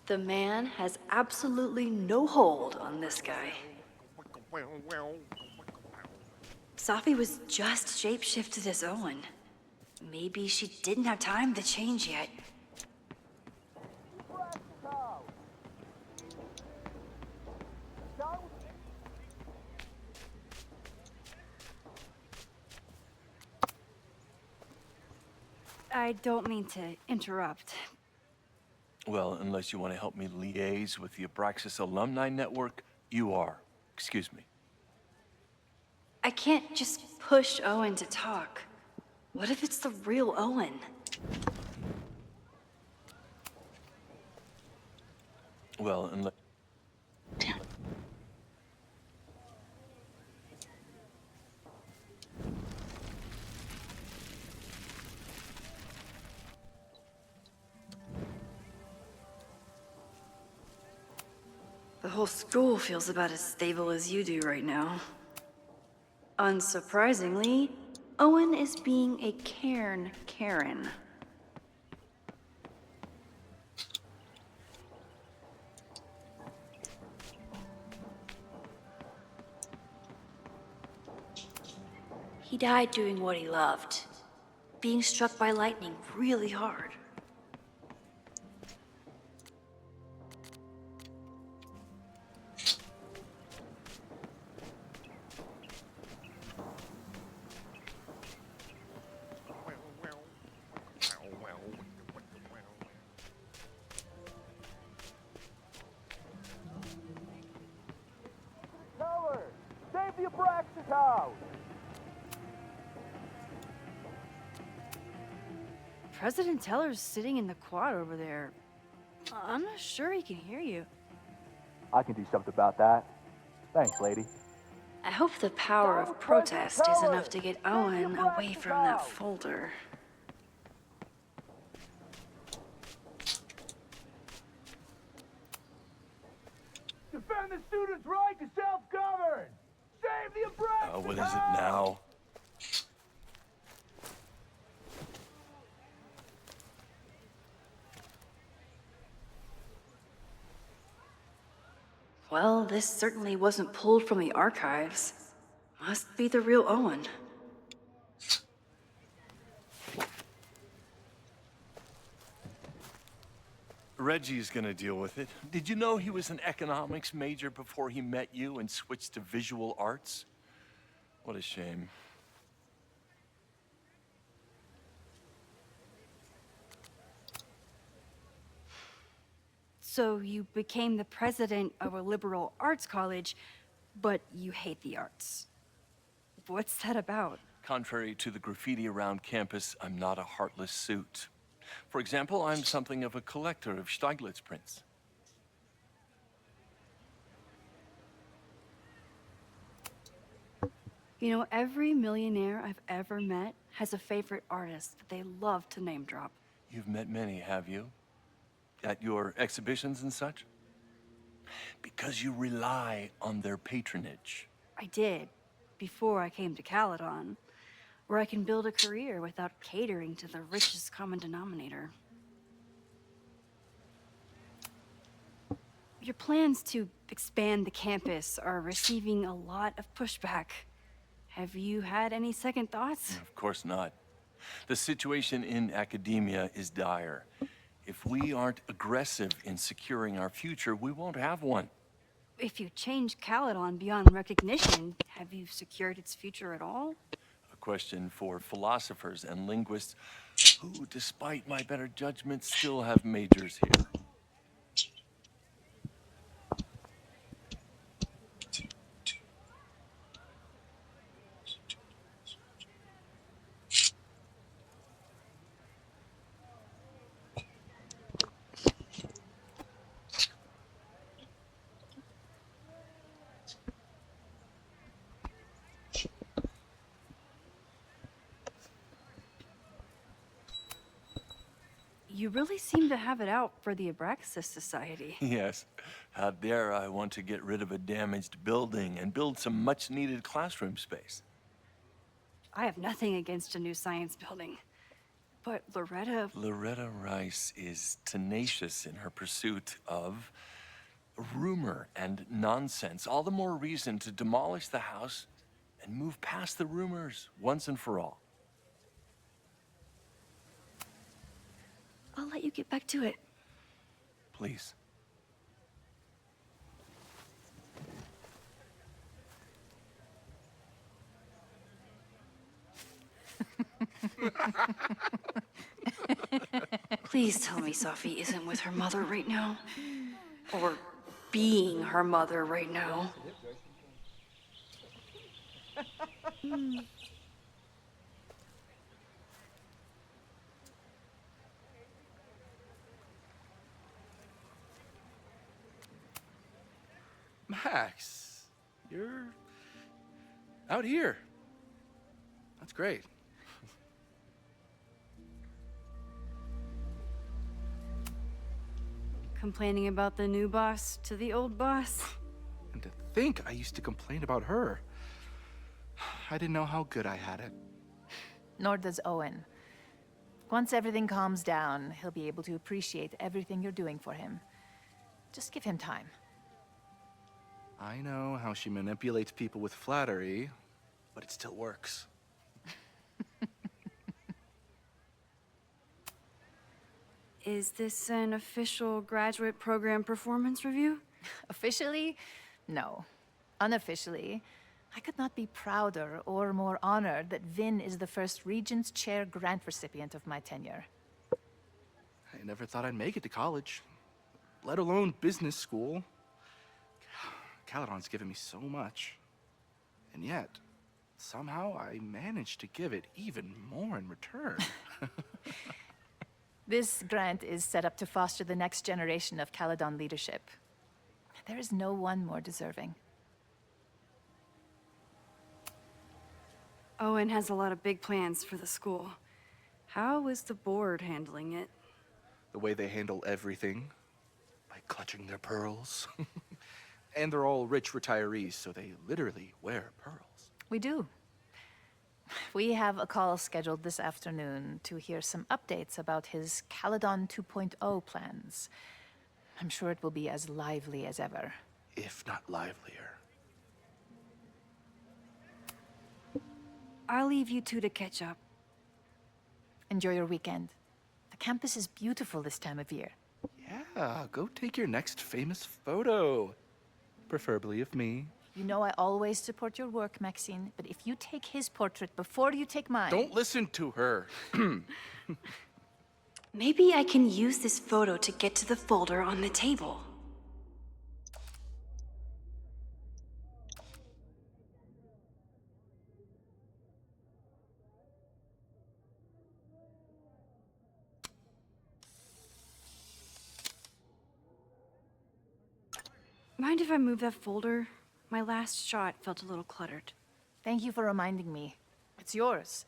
The man has absolutely no hold on this guy. Sophie was just shapeshifted as Owen. Maybe she didn't have time to change yet. I don't mean to interrupt. Well, unless you want to help me liaise with the Abraxas Alumni Network, you are. Excuse me. I can't just push Owen to talk. What if it's the real Owen? Well, unless... The whole school feels about as stable as you do right now. Unsurprisingly, Owen is being a cairn Karen. He died doing what he loved, being struck by lightning really hard. Teller, save the Abraxas house! President Teller's sitting in the quad over there. I'm not sure he can hear you. I can do something about that. Thanks, lady. I hope the power of protest is enough to get Owen away from that folder. Defend the students' right to self-govern! Save the Abraxas What is it now? Well, this certainly wasn't pulled from the archives. Must be the real Owen. Reggie's gonna deal with it. Did you know he was an economics major before he met you and switched to visual arts? What a shame. So you became the president of a liberal arts college, but you hate the arts. What's that about? Contrary to the graffiti around campus, I'm not a heartless suit. For example, I'm something of a collector of Stieglitz prints. You know, every millionaire I've ever met has a favorite artist that they love to name drop. You've met many, have you? At your exhibitions and such? Because you rely on their patronage. I did, before I came to Caledon, where I can build a career without catering to the richest common denominator. Your plans to expand the campus are receiving a lot of pushback. Have you had any second thoughts? Of course not. The situation in academia is dire. If we aren't aggressive in securing our future, we won't have one. If you change Caledon beyond recognition, have you secured its future at all? A question for philosophers and linguists who, despite my better judgment, still have majors here. You really seem to have it out for the Abraxas Society. Yes. How dare I want to get rid of a damaged building and build some much-needed classroom space. I have nothing against a new science building. But Loretta Rice is tenacious in her pursuit of rumor and nonsense. All the more reason to demolish the house and move past the rumors once and for all. I'll let you get back to it. Please. Please tell me Sophie isn't with her mother right now. Or being her mother right now. Max, you're out here. That's great. Complaining about the new boss to the old boss? And to think I used to complain about her. I didn't know how good I had it. Nor does Owen. Once everything calms down, he'll be able to appreciate everything you're doing for him. Just give him time. I know how she manipulates people with flattery, but it still works. Is this an official graduate program performance review? Officially? No. Unofficially, I could not be prouder or more honored that Vin is the first Regents Chair grant recipient of my tenure. I never thought I'd make it to college, let alone business school. Caledon's given me so much. And yet, somehow I managed to give it even more in return. This grant is set up to foster the next generation of Caledon leadership. There is no one more deserving. Owen has a lot of big plans for the school. How is the board handling it? The way they handle everything, by clutching their pearls. And they're all rich retirees, so they literally wear pearls. We do. We have a call scheduled this afternoon to hear some updates about his Caledon 2.0 plans. I'm sure it will be as lively as ever. If not livelier. I'll leave you two to catch up. Enjoy your weekend. The campus is beautiful this time of year. Yeah, go take your next famous photo. Preferably of me. You know I always support your work, Maxine, but if you take his portrait before you take mine... Don't listen to her. Maybe I can use this photo to get to the folder on the table. Mind if I move that folder? My last shot felt a little cluttered. Thank you for reminding me. It's yours.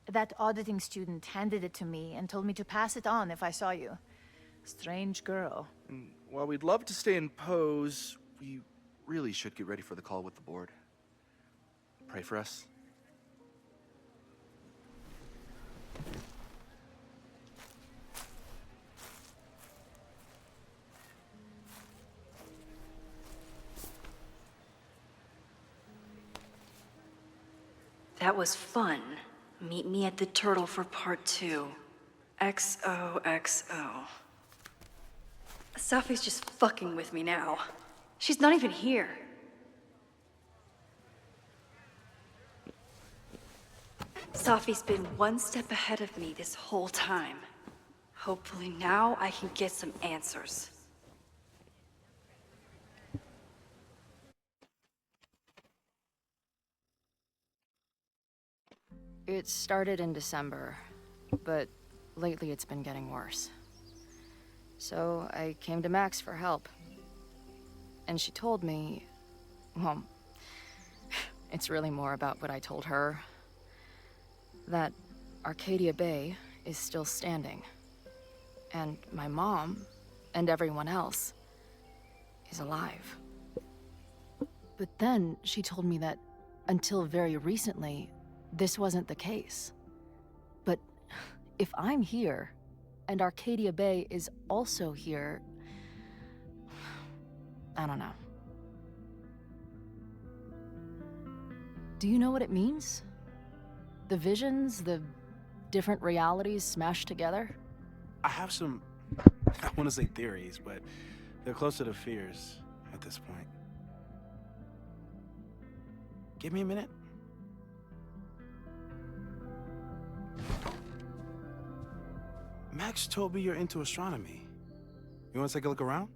That auditing student handed it to me and told me to pass it on if I saw you. Strange girl. While we'd love to stay in pose, we really should get ready for the call with the board. Pray for us. That was fun. Meet me at the Turtle for part 2. XOXO. Safi's just fucking with me now. She's not even here. Safi's been one step ahead of me this whole time. Hopefully now I can get some answers. It started in December, but lately it's been getting worse. So I came to Max for help. And she told me, well, it's really more about what I told her, that Arcadia Bay is still standing. And my mom, and everyone else, is alive. But then she told me that until very recently, this wasn't the case. But if I'm here, and Arcadia Bay is also here, I don't know. Do you know what it means? The visions, the different realities smashed together? I have some, I want to say theories, but they're closer to fears at this point. Give me a minute. Max told me you're into astronomy. You want to take a look around?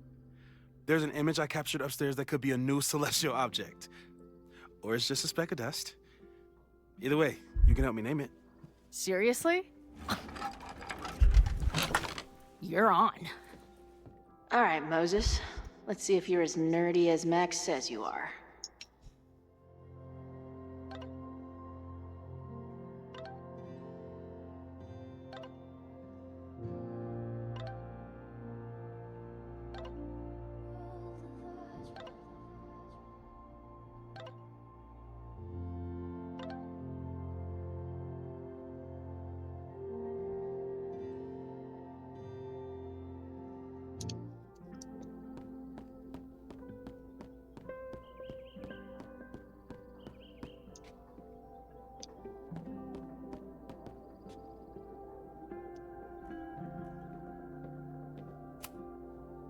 There's an image I captured upstairs that could be a new celestial object. Or it's just a speck of dust. Either way, you can help me name it. Seriously? You're on. All right, Moses. Let's see if you're as nerdy as Max says you are.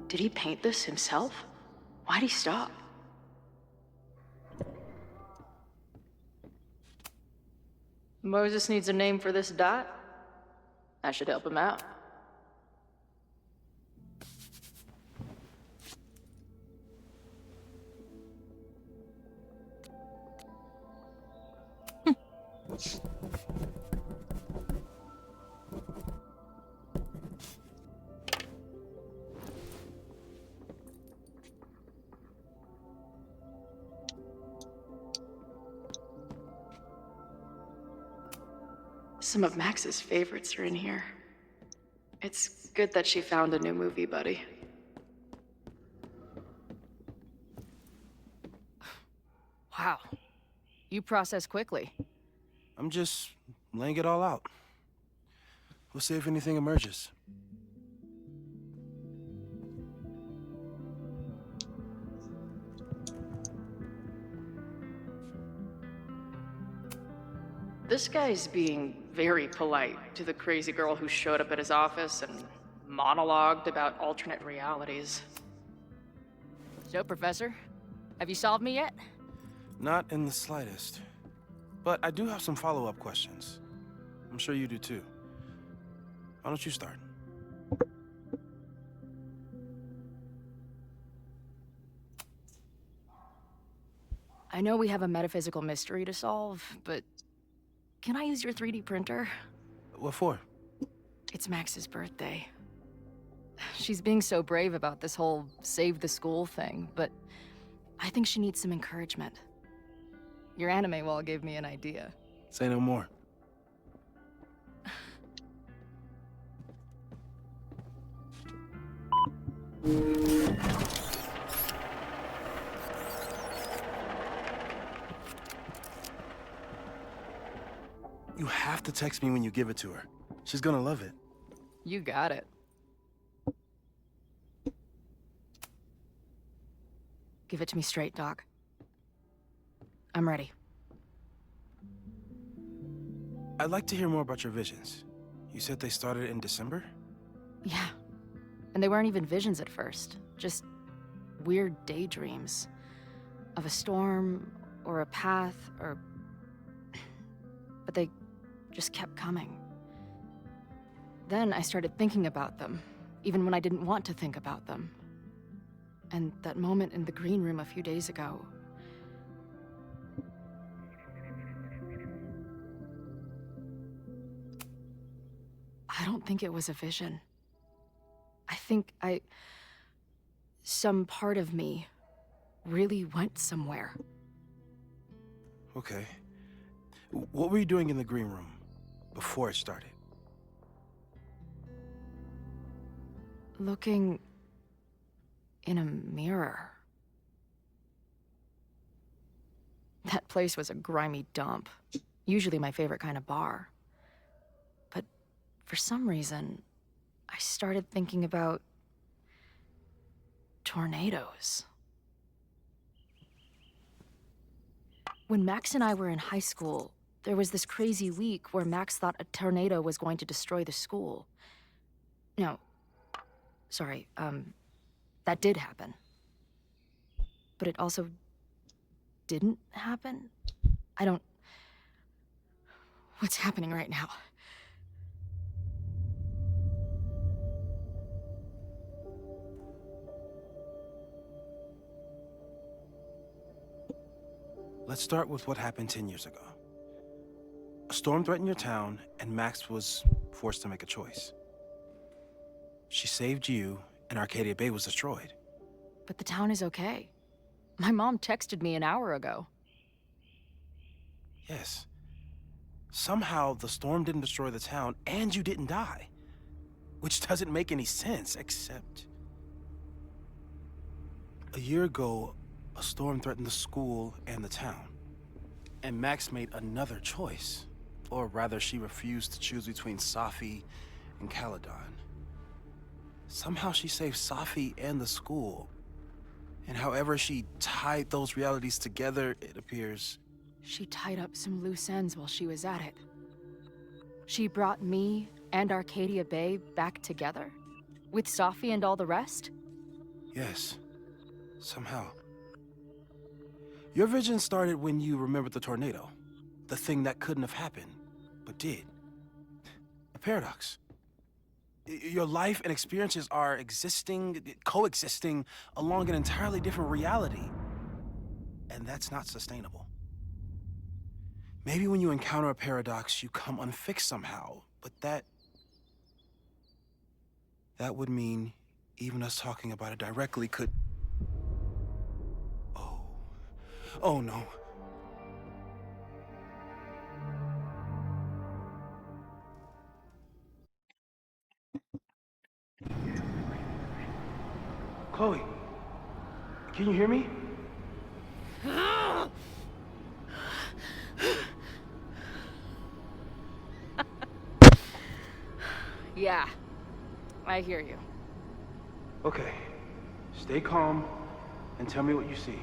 Did he paint this himself? Why'd he stop? Moses needs a name for this dot. I should help him out. Some of Max's favorites are in here. It's good that she found a new movie buddy. Wow. You process quickly. I'm just laying it all out. We'll see if anything emerges. This guy's being very polite to the crazy girl who showed up at his office and monologued about alternate realities. So, Professor, have you solved me yet? Not in the slightest. But I do have some follow-up questions. I'm sure you do too. Why don't you start? I know we have a metaphysical mystery to solve, but can I use your 3D printer? What for? It's Max's birthday. She's being so brave about this whole save the school thing, but I think she needs some encouragement. Your anime wall gave me an idea. Say no more. You have to text me when you give it to her. She's gonna love it. You got it. Give it to me straight, Doc. I'm ready. I'd like to hear more about your visions. You said they started in December? Yeah. And they weren't even visions at first. Just weird daydreams. Of a storm, or a path, or... But they just kept coming. Then I started thinking about them, even when I didn't want to think about them. And that moment in the green room a few days ago... I don't think it was a vision. I think some part of me really went somewhere. Okay. What were you doing in the green room before it started? Looking in a mirror. That place was a grimy dump. Usually my favorite kind of bar. But for some reason, I started thinking about tornadoes. When Max and I were in high school, there was this crazy week where Max thought a tornado was going to destroy the school. No, sorry, that did happen. But it also didn't happen? What's happening right now? Let's start with what happened 10 years ago. A storm threatened your town, and Max was forced to make a choice. She saved you, and Arcadia Bay was destroyed. But the town is okay. My mom texted me an hour ago. Yes. Somehow, the storm didn't destroy the town, and you didn't die. Which doesn't make any sense, except... A year ago, a storm threatened the school and the town. And Max made another choice. Or rather, she refused to choose between Safi and Caledon. Somehow she saved Safi and the school. And however she tied those realities together, it appears... She tied up some loose ends while she was at it. She brought me and Arcadia Bay back together? With Safi and all the rest? Yes. Somehow. Your vision started when you remembered the tornado. The thing that couldn't have happened, but did. A paradox. Your life and experiences are coexisting along an entirely different reality. And that's not sustainable. Maybe when you encounter a paradox, you come unfixed somehow, but that would mean even us talking about it directly could... Oh no. Chloe, can you hear me? Yeah, I hear you. Okay, stay calm and tell me what you see.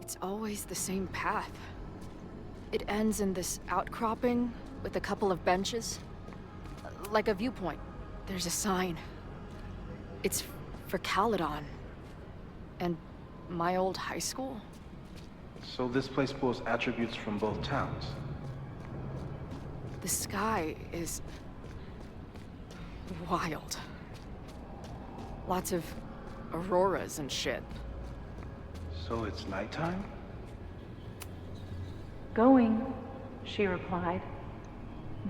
It's always the same path. It ends in this outcropping with a couple of benches. Like a viewpoint. There's a sign. It's for Caledon. And my old high school. So this place pulls attributes from both towns. The sky is wild. Lots of auroras and shit. So it's nighttime? Going, she replied.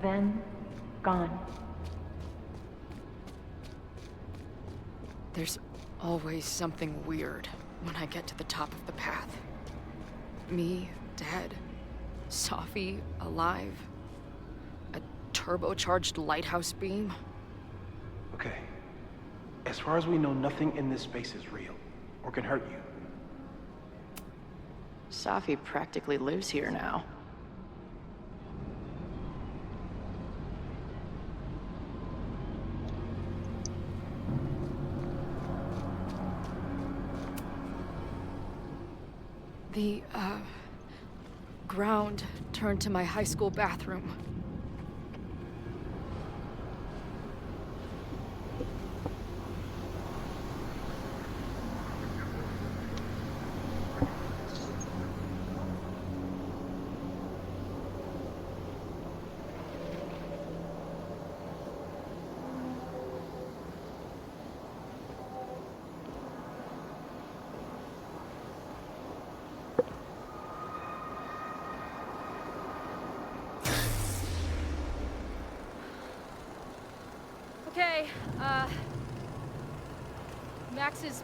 Then, gone. There's always something weird when I get to the top of the path. Me, dead. Safi, alive. A turbocharged lighthouse beam. Okay. As far as we know, nothing in this space is real, or can hurt you. Safi practically lives here now. The, ground turned to my high school bathroom. Okay, Max is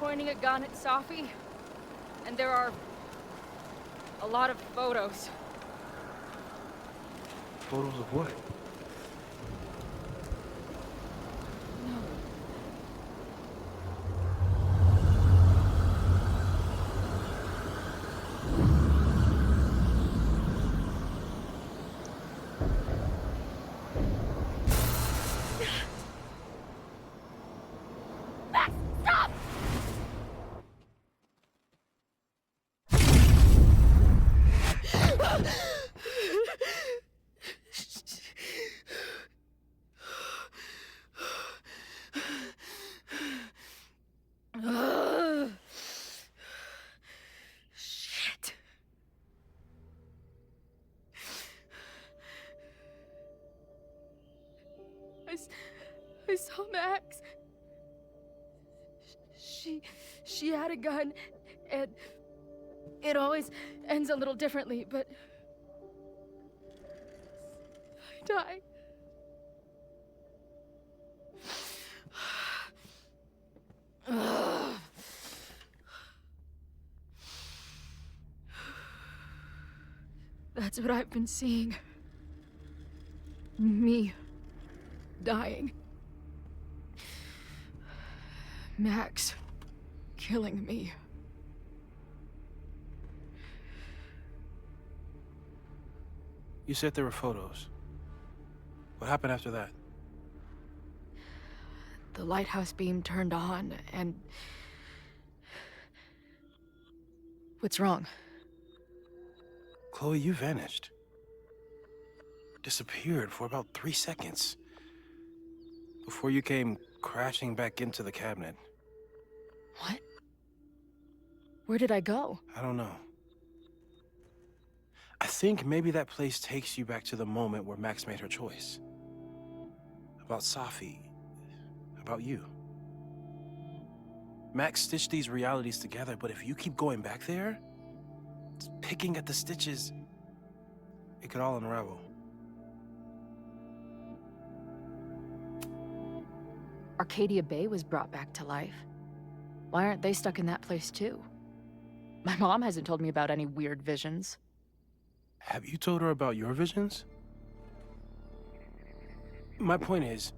pointing a gun at Safi, and there are a lot of photos. Photos of what? Shit. I saw Max. She had a gun, and it always ends a little differently, but I died. That's what I've been seeing. Me dying. Max killing me. You said there were photos. What happened after that? The lighthouse beam turned on, and... What's wrong? Chloe, you vanished. Disappeared for about 3 seconds. Before you came crashing back into the cabinet. What? Where did I go? I don't know. I think maybe that place takes you back to the moment where Max made her choice. about Safi, about you. Max stitched these realities together, but if you keep going back there, picking at the stitches, it could all unravel. Arcadia Bay was brought back to life. Why aren't they stuck in that place too? My mom hasn't told me about any weird visions. Have you told her about your visions? My point is,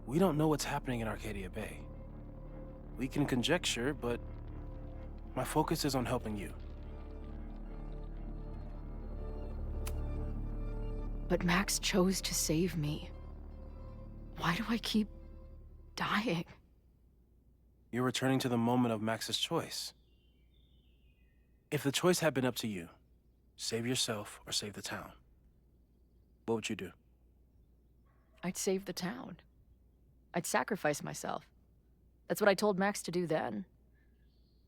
we don't know what's happening in Arcadia Bay. We can conjecture, but my focus is on helping you. But Max chose to save me. Why do I keep dying? You're returning to the moment of Max's choice. If the choice had been up to you, save yourself or save the town, what would you do? I'd save the town. I'd sacrifice myself. That's what I told Max to do then.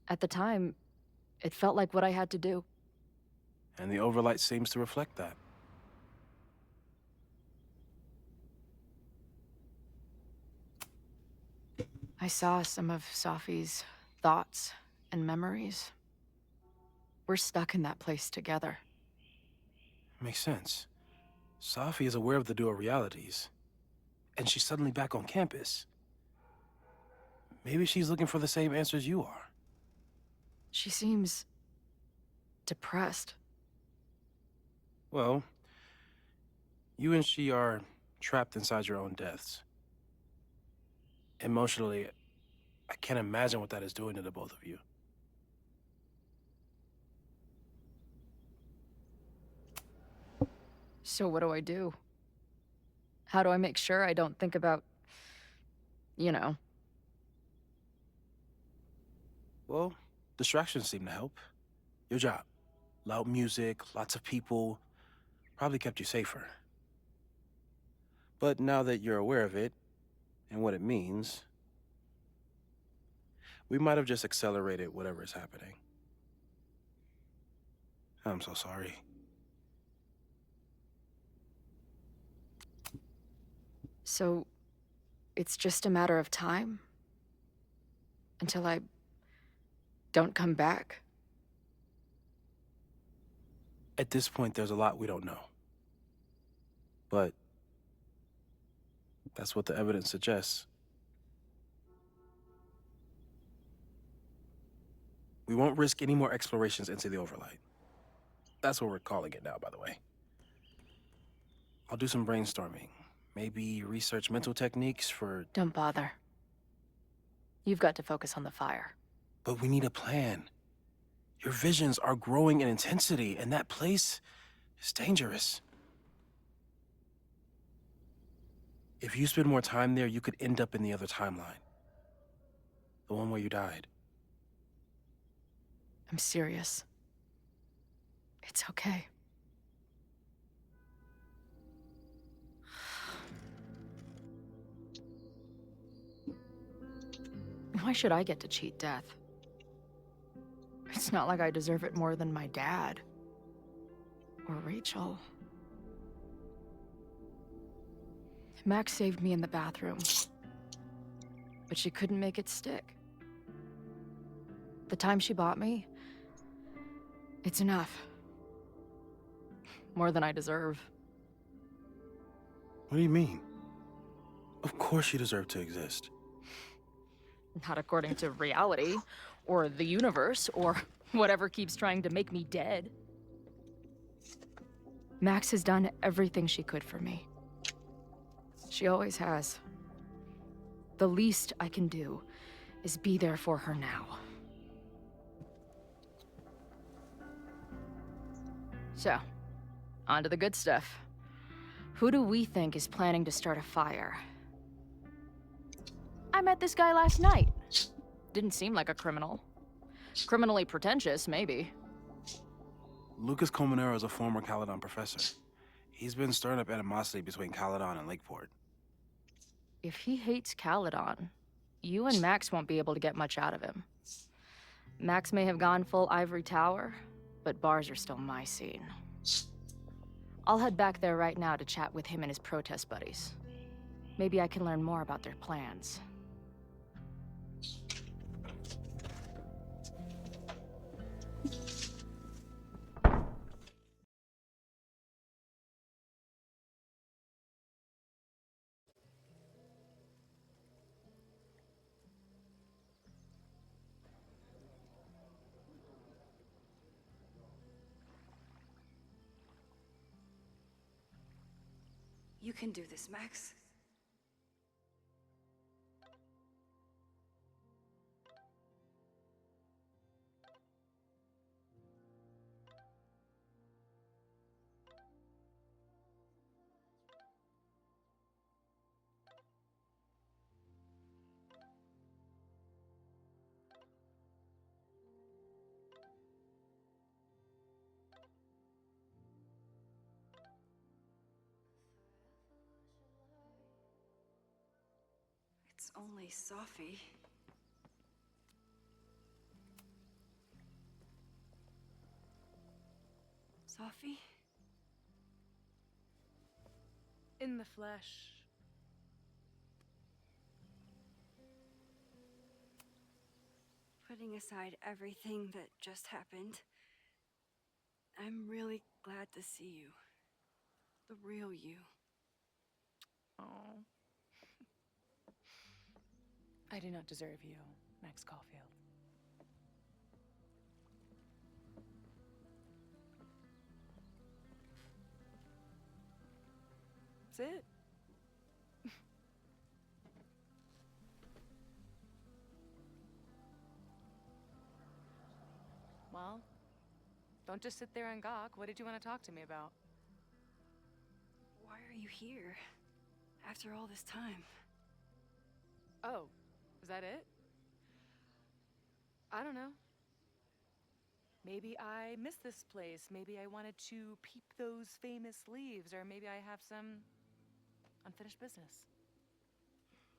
At the time, it felt like what I had to do. And the overlight seems to reflect that. I saw some of Safi's thoughts and memories. We're stuck in that place together. Makes sense. Safi is aware of the dual realities, and she's suddenly back on campus. Maybe she's looking for the same answers you are. She seems depressed. Well, you and she are trapped inside your own deaths. Emotionally, I can't imagine what that is doing to the both of you. So what do I do? How do I make sure I don't think about, you know? Well, distractions seem to help. Your job. Loud music, lots of people, probably kept you safer. But now that you're aware of it, and what it means, we might have just accelerated whatever is happening. I'm so sorry. So, it's just a matter of time? Until I don't come back? At this point, there's a lot we don't know. But that's what the evidence suggests. We won't risk any more explorations into the overlight. That's what we're calling it now, by the way. I'll do some brainstorming. Maybe research mental techniques for... Don't bother. You've got to focus on the fire. But we need a plan. Your visions are growing in intensity, and that place is dangerous. If you spend more time there, you could end up in the other timeline. The one where you died. I'm serious. It's okay. Why should I get to cheat death? It's not like I deserve it more than my dad. Or Rachel. Max saved me in the bathroom. But she couldn't make it stick. The time she bought me, it's enough. More than I deserve. What do you mean? Of course you deserve to exist. Not according to reality, or the universe, or whatever keeps trying to make me dead. Max has done everything she could for me. She always has. The least I can do is be there for her now. So, on to the good stuff. Who do we think is planning to start a fire? I met this guy last night. Didn't seem like a criminal. Criminally pretentious, maybe. Lucas Colmenero is a former Caledon professor. He's been stirring up animosity between Caledon and Lakeport. If he hates Caledon, you and Max won't be able to get much out of him. Max may have gone full Ivory Tower, but bars are still my scene. I'll head back there right now to chat with him and his protest buddies. Maybe I can learn more about their plans. You can do this, Max. It's only Sophie. Sophie? In the flesh. Putting aside everything that just happened, I'm really glad to see you. The real you. Oh. I do not deserve you, Max Caulfield. That's it. Well, don't just sit there and gawk. What did you want to talk to me about? Why are you here? After all this time? Oh, is that it? I don't know. Maybe I miss this place. Maybe I wanted to peep those famous leaves, or maybe I have some unfinished business.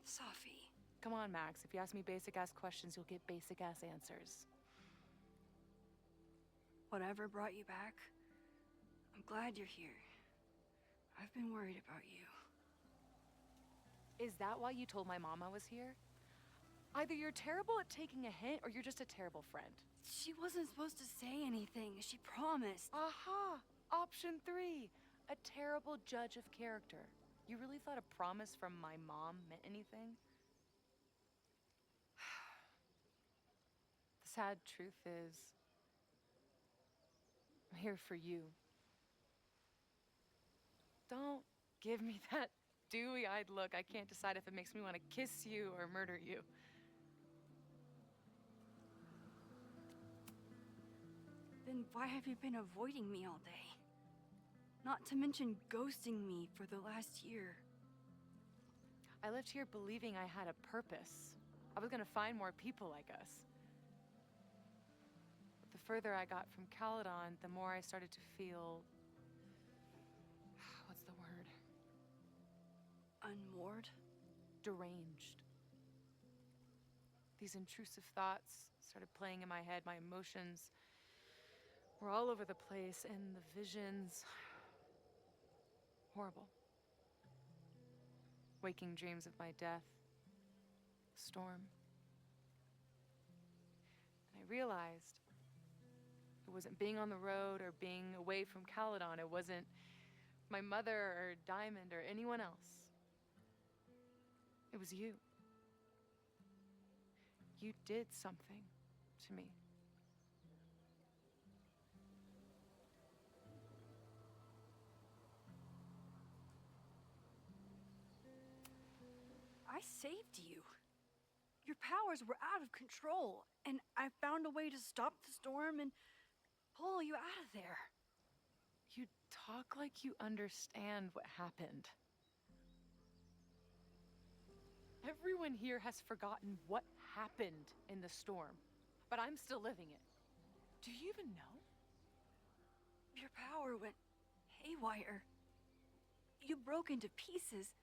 Sophie. Come on, Max. If you ask me basic-ass questions, you'll get basic-ass answers. Whatever brought you back, I'm glad you're here. I've been worried about you. Is that why you told my mom I was here? Either you're terrible at taking a hint, or you're just a terrible friend. She wasn't supposed to say anything. She promised. Aha! Option 3. A terrible judge of character. You really thought a promise from my mom meant anything? The sad truth is, I'm here for you. Don't give me that dewy-eyed look. I can't decide if it makes me want to kiss you or murder you. Then why have you been avoiding me all day? Not to mention ghosting me for the last year. I left here believing I had a purpose. I was gonna find more people like us. But the further I got from Caledon, the more I started to feel... what's the word? Unmoored? Deranged. These intrusive thoughts started playing in my head. My emotions were all over the place, and the visions... horrible. Waking dreams of my death. Storm. And I realized it wasn't being on the road or being away from Caledon. It wasn't my mother or Diamond or anyone else. It was you. You did something to me. I saved you. Your powers were out of control, and I found a way to stop the storm and pull you out of there. You talk like you understand what happened. Everyone here has forgotten what happened in the storm, but I'm still living it. Do you even know? Your power went haywire. You broke into pieces.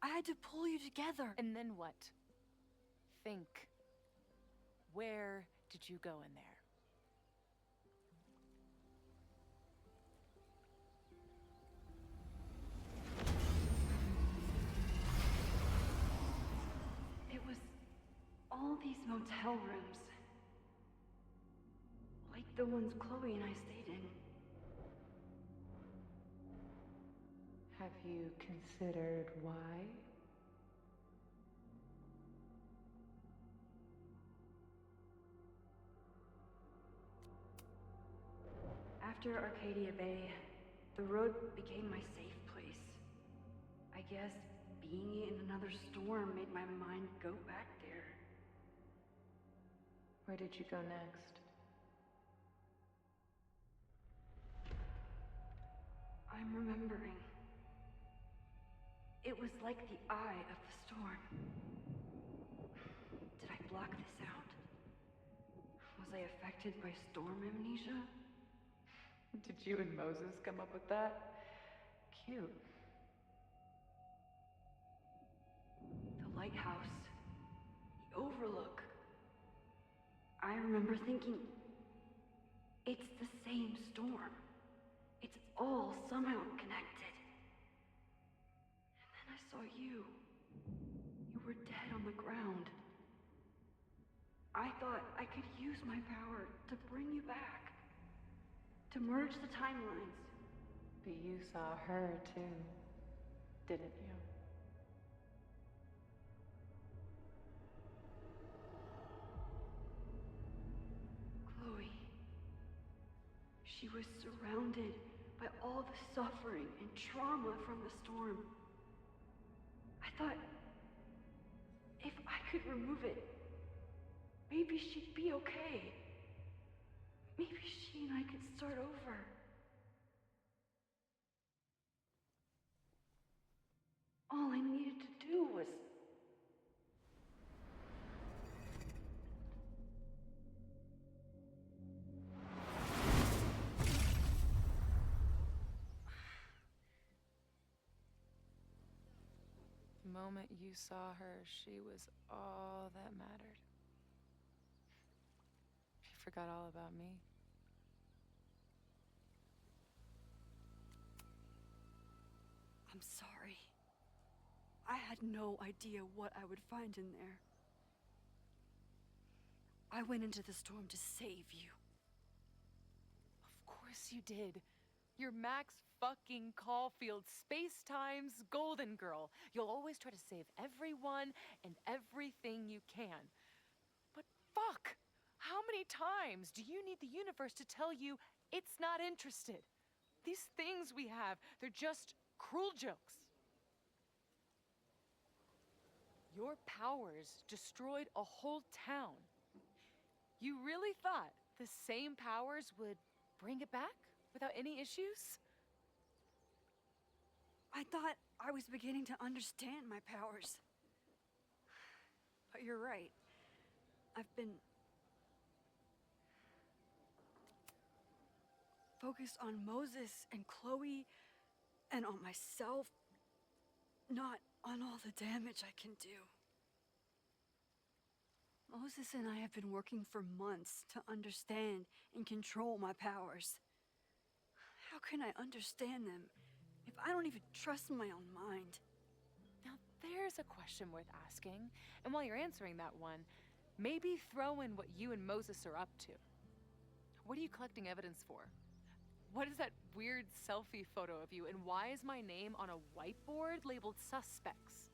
I had to pull you together. And then what? Think. Where did you go in there? these motel rooms. Like the ones Chloe and I stayed in. Have you considered why? After Arcadia Bay, the road became my safe place. I guess being in another storm made my mind go back there. Where did you go next? I'm remembering. It was like the eye of the storm. Did I block this out? Was I affected by storm amnesia? Did you and Moses come up with that? Cute. The lighthouse. The overlook. I remember thinking, it's the same storm. It's all somehow connected. And then I saw you. You were dead on the ground. I thought I could use my power to bring you back. To merge the timelines. But you saw her too, didn't you? Chloe. She was surrounded by all the suffering and trauma from the storm. I thought, if I could remove it, maybe she'd be okay. Maybe she and I could start over. All I needed to do was... The moment you saw her, she was all that mattered. She forgot all about me. I'm sorry. I had no idea what I would find in there. I went into the storm to save you. Of course you did. You're Max fucking Caulfield, Space-Time's golden girl. You'll always try to save everyone and everything you can. But fuck! How many times do you need the universe to tell you it's not interested? These things we have, they're just cruel jokes. Your powers destroyed a whole town. You really thought the same powers would bring it back without any issues? I thought I was beginning to understand my powers. But you're right. I've been focused on Moses and Chloe and on myself, not on all the damage I can do. Moses and I have been working for months to understand and control my powers. How can I understand them if I don't even trust my own mind? Now, there's a question worth asking. And while you're answering that one, maybe throw in what you and Moses are up to. What are you collecting evidence for? What is that weird selfie photo of you? And why is my name on a whiteboard labeled suspects?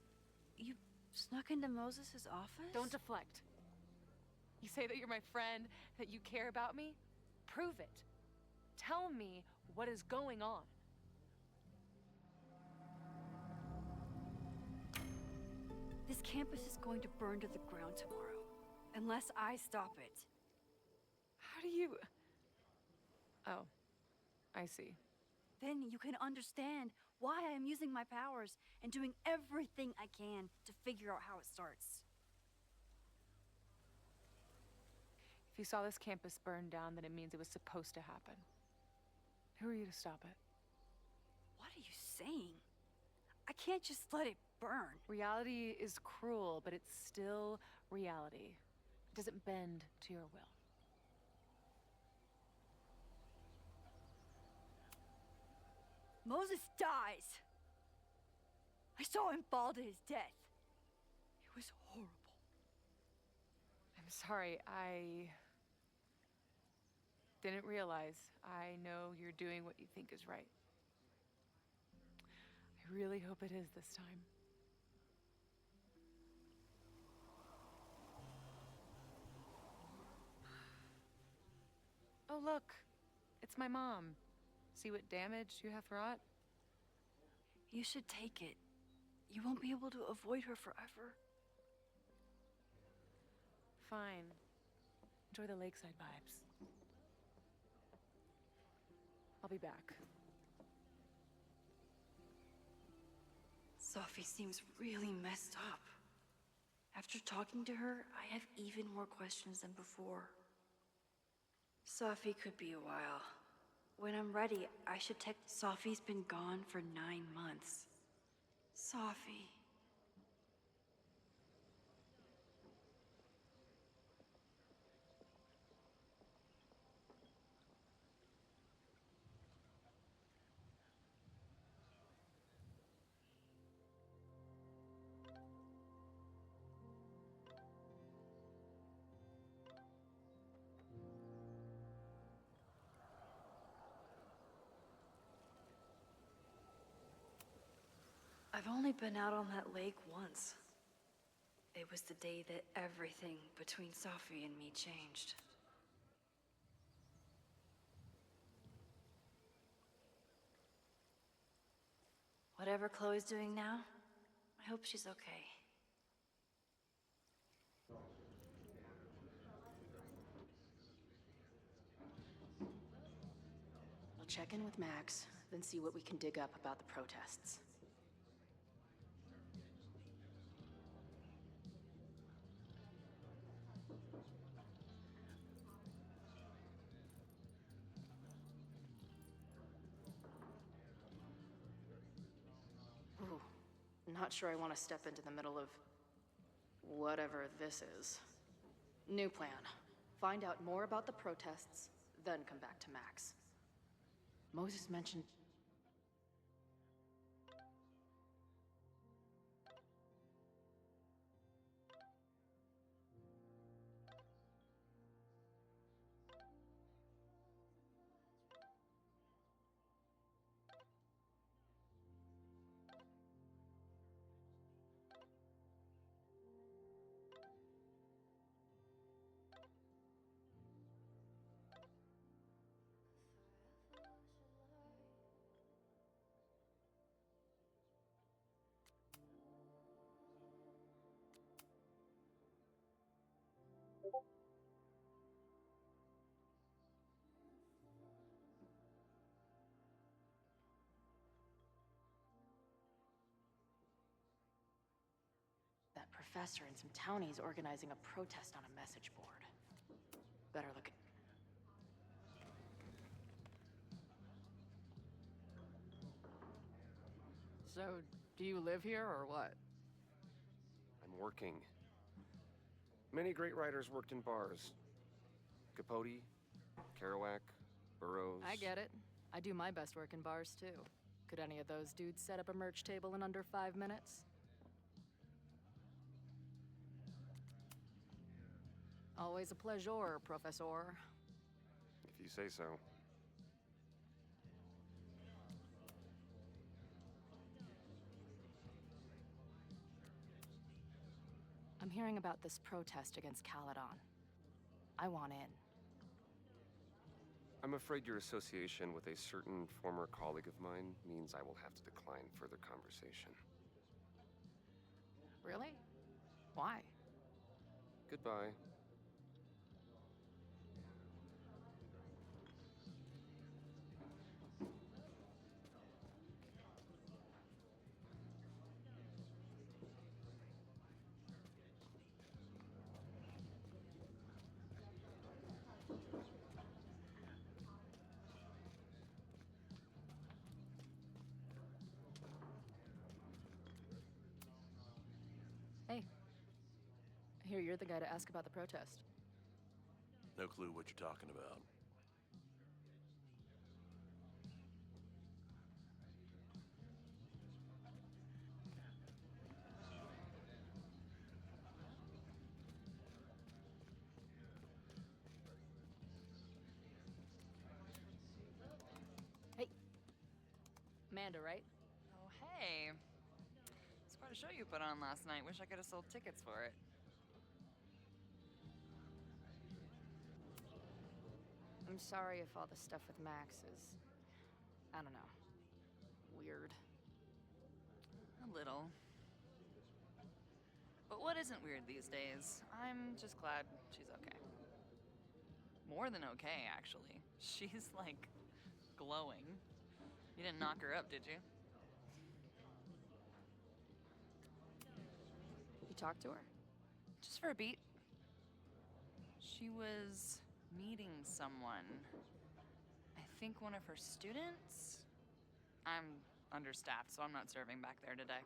You snuck into Moses' office? Don't deflect. You say that you're my friend, that you care about me? Prove it. Tell me what is going on. This campus is going to burn to the ground tomorrow, unless I stop it. How do you... Oh, I see. Then you can understand why I am using my powers and doing everything I can to figure out how it starts. If you saw this campus burn down, then it means it was supposed to happen. Who are you to stop it? What are you saying? I can't just let it burn. Reality is cruel, but it's still reality. It doesn't bend to your will. Moses dies. I saw him fall to his death. It was horrible. Sorry, I didn't realize. I know you're doing what you think is right. I really hope it is this time. Oh, look. It's my mom. See what damage you have wrought? You should take it. You won't be able to avoid her forever. Fine. Enjoy the lakeside vibes. I'll be back. Sophie seems really messed up. After talking to her, I have even more questions than before. Sophie could be a while. When I'm ready, I should text. Sophie's been gone for 9 months. Sophie. I've only been out on that lake once. It was the day that everything between Sophie and me changed. Whatever Chloe's doing now, I hope she's okay. I'll check in with Max, then see what we can dig up about the protests. Ooh, not sure I want to step into the middle of whatever this is. New plan. Find out more about the protests, then come back to Max. Moses mentioned... that professor and some townies organizing a protest on a message board. Better look at... So, do you live here or what? I'm working. Many great writers worked in bars. Capote, Kerouac, Burroughs. I get it. I do my best work in bars too. Could any of those dudes set up a merch table in under 5 minutes? Always a pleasure, Professor. If you say so. I'm hearing about this protest against Caledon. I want in. I'm afraid your association with a certain former colleague of mine means I will have to decline further conversation. Really? Why? Goodbye. Hey. I hear you're the guy to ask about the protest. No clue what you're talking about. Amanda, right? Oh, hey. It's quite a show you put on last night. Wish I could have sold tickets for it. I'm sorry if all the stuff with Max is, I don't know, weird. A little. But what isn't weird these days? I'm just glad she's okay. More than okay, actually. She's, like, glowing. You didn't knock her up, did you? You talked to her? Just for a beat. She was meeting someone. I think one of her students? I'm understaffed, so I'm not serving back there today.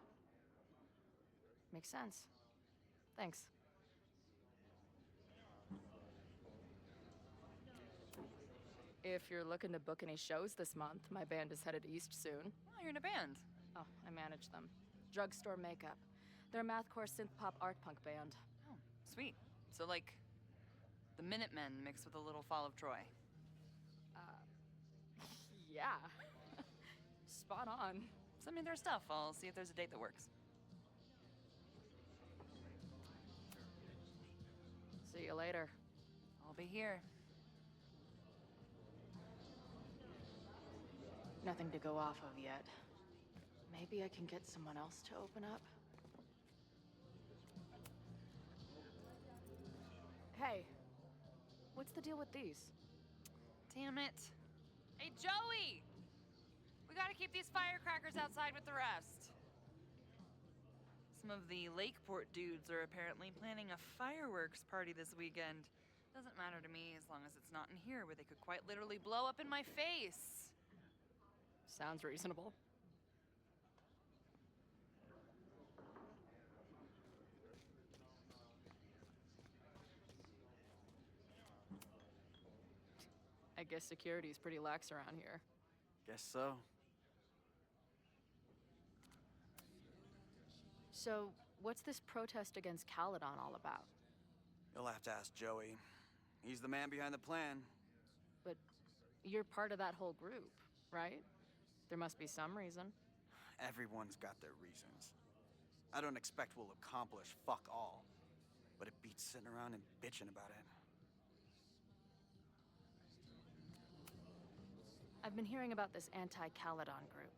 Makes sense. Thanks. If you're looking to book any shows this month, my band is headed east soon. Oh, you're in a band. Oh, I manage them. Drugstore Makeup. They're a mathcore synth-pop art punk band. Oh, sweet. So, like, the Minutemen mixed with a little Fall of Troy. Yeah. Spot on. Send me their stuff. I'll see if there's a date that works. See you later. I'll be here. Nothing to go off of yet. Maybe I can get someone else to open up? Hey, what's the deal with these? Damn it. Hey, Joey! We gotta keep these firecrackers outside with the rest. Some of the Lakeport dudes are apparently planning a fireworks party this weekend. Doesn't matter to me as long as it's not in here where they could quite literally blow up in my face. Sounds reasonable. I guess security's pretty lax around here. Guess so. So, what's this protest against Caledon all about? You'll have to ask Joey. He's the man behind the plan. But you're part of that whole group, right? There must be some reason. Everyone's got their reasons. I don't expect we'll accomplish fuck all, but it beats sitting around and bitching about it. I've been hearing about this anti-Caledon group.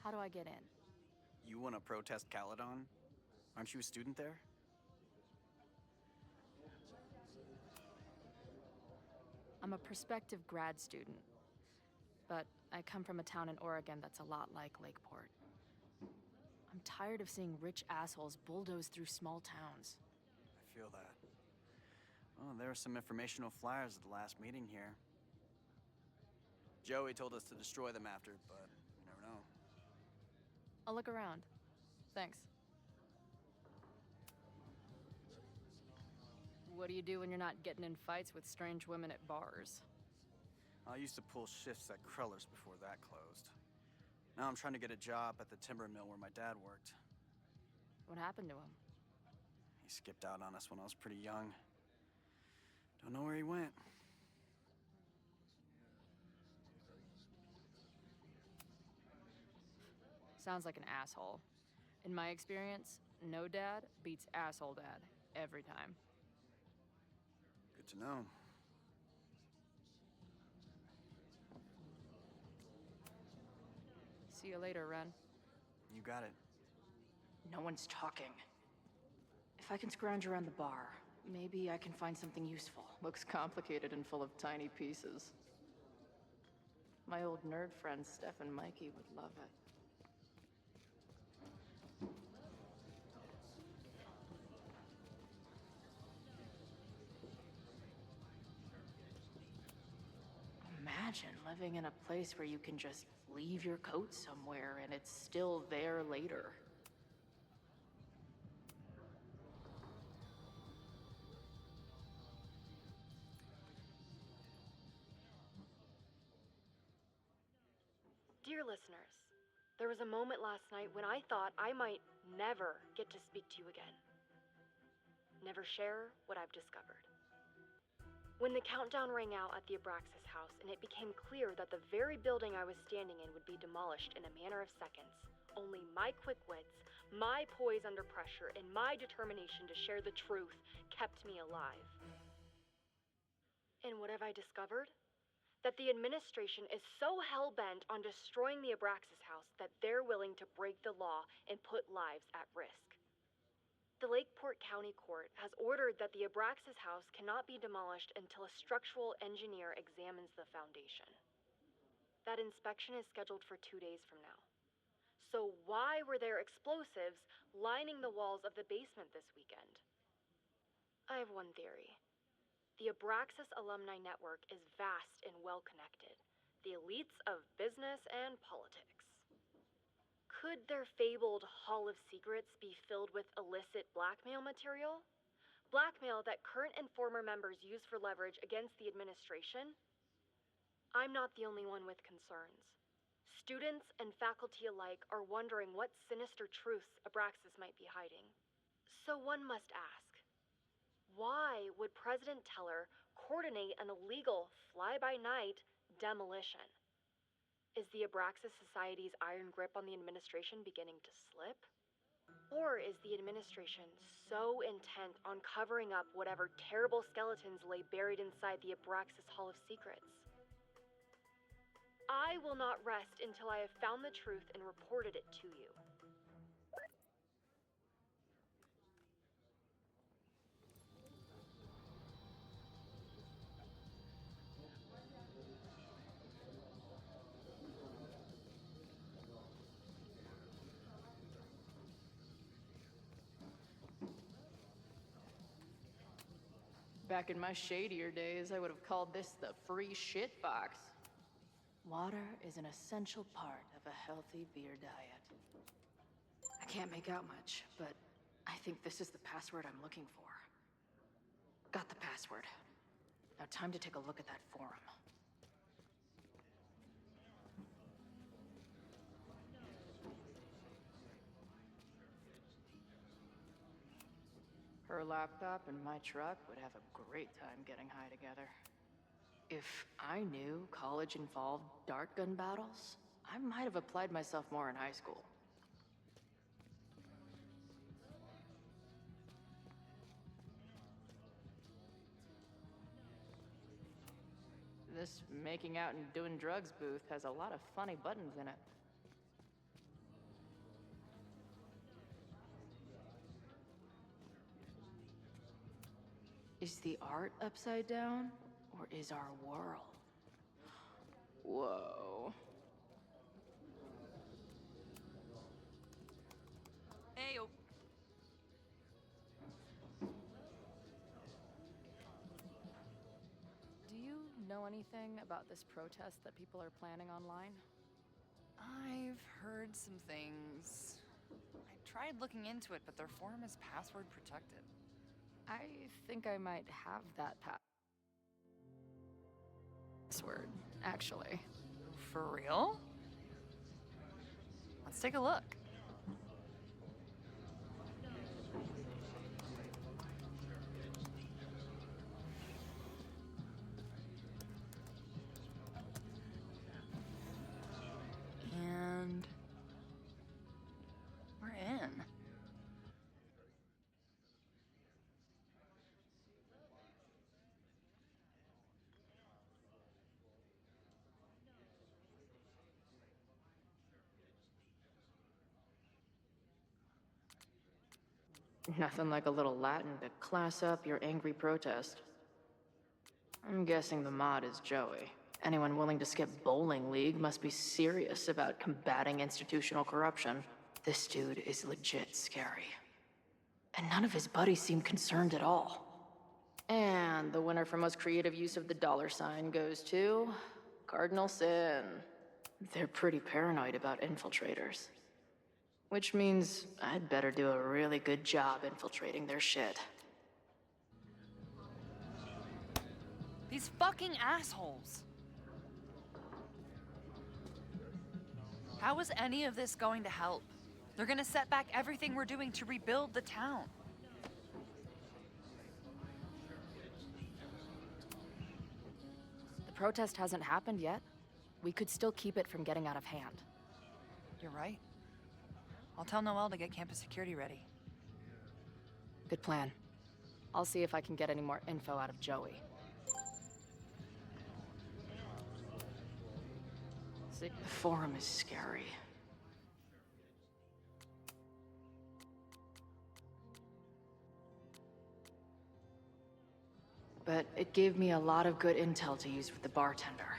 How do I get in? You want to protest Caledon? Aren't you a student there? I'm a prospective grad student, but I come from a town in Oregon that's a lot like Lakeport. I'm tired of seeing rich assholes bulldoze through small towns. I feel that. Well, there were some informational flyers at the last meeting here. Joey told us to destroy them after, but you never know. I'll look around. Thanks. What do you do when you're not getting in fights with strange women at bars? I used to pull shifts at Kruller's before that closed. Now I'm trying to get a job at the timber mill where my dad worked. What happened to him? He skipped out on us when I was pretty young. Don't know where he went. Sounds like an asshole. In my experience, no dad beats asshole dad every time. Good to know. See you later, Ren. You got it. No one's talking. If I can scrounge around the bar, maybe I can find something useful. Looks complicated and full of tiny pieces. My old nerd friends, Steph and Mikey, would love it. Imagine living in a place where you can just leave your coat somewhere and it's still there later. Dear listeners, there was a moment last night when I thought I might never get to speak to you again. Never share what I've discovered. When the countdown rang out at the Abraxas house and it became clear that the very building I was standing in would be demolished in a matter of seconds, only my quick wits, my poise under pressure, and my determination to share the truth kept me alive. And what have I discovered? That the administration is so hell-bent on destroying the Abraxas house that they're willing to break the law and put lives at risk. The Lakeport County Court has ordered that the Abraxas house cannot be demolished until a structural engineer examines the foundation. That inspection is scheduled for 2 days from now. So why were there explosives lining the walls of the basement this weekend? I have one theory. The Abraxas alumni network is vast and well-connected. The elites of business and politics. Could their fabled Hall of Secrets be filled with illicit blackmail material? Blackmail that current and former members use for leverage against the administration? I'm not the only one with concerns. Students and faculty alike are wondering what sinister truths Abraxas might be hiding. So one must ask, why would President Teller coordinate an illegal, fly-by-night demolition? Is the Abraxas Society's iron grip on the administration beginning to slip? Or is the administration so intent on covering up whatever terrible skeletons lay buried inside the Abraxas Hall of Secrets? I will not rest until I have found the truth and reported it to you. Back in my shadier days, I would have called this the free shit box. Water is an essential part of a healthy beer diet. I can't make out much, but I think this is the password I'm looking for. Got the password. Now time to take a look at that forum. Her laptop and my truck would have a great time getting high together. If I knew college involved dart gun battles, I might have applied myself more in high school. This making out and doing drugs booth has a lot of funny buttons in it. Is the art upside down, or is our world? Whoa. Ayo. Do you know anything about this protest that people are planning online? I've heard some things. I tried looking into it, but their forum is password protected. I think I might have that password, actually. For real? Let's take a look. And we're in. Nothing like a little Latin to class up your angry protest. I'm guessing the mod is Joey. Anyone willing to skip bowling league must be serious about combating institutional corruption. This dude is legit scary. And none of his buddies seem concerned at all. And the winner for most creative use of the $sign goes to Cardinal Sin. They're pretty paranoid about infiltrators. Which means I'd better do a really good job infiltrating their shit. These fucking assholes. How is any of this going to help? They're gonna set back everything we're doing to rebuild the town. protest hasn't happened yet, we could still keep it from getting out of hand. You're right. I'll tell Noelle to get campus security ready. Good plan. I'll see if I can get any more info out of Joey. The forum is scary. But it gave me a lot of good intel to use with the bartender.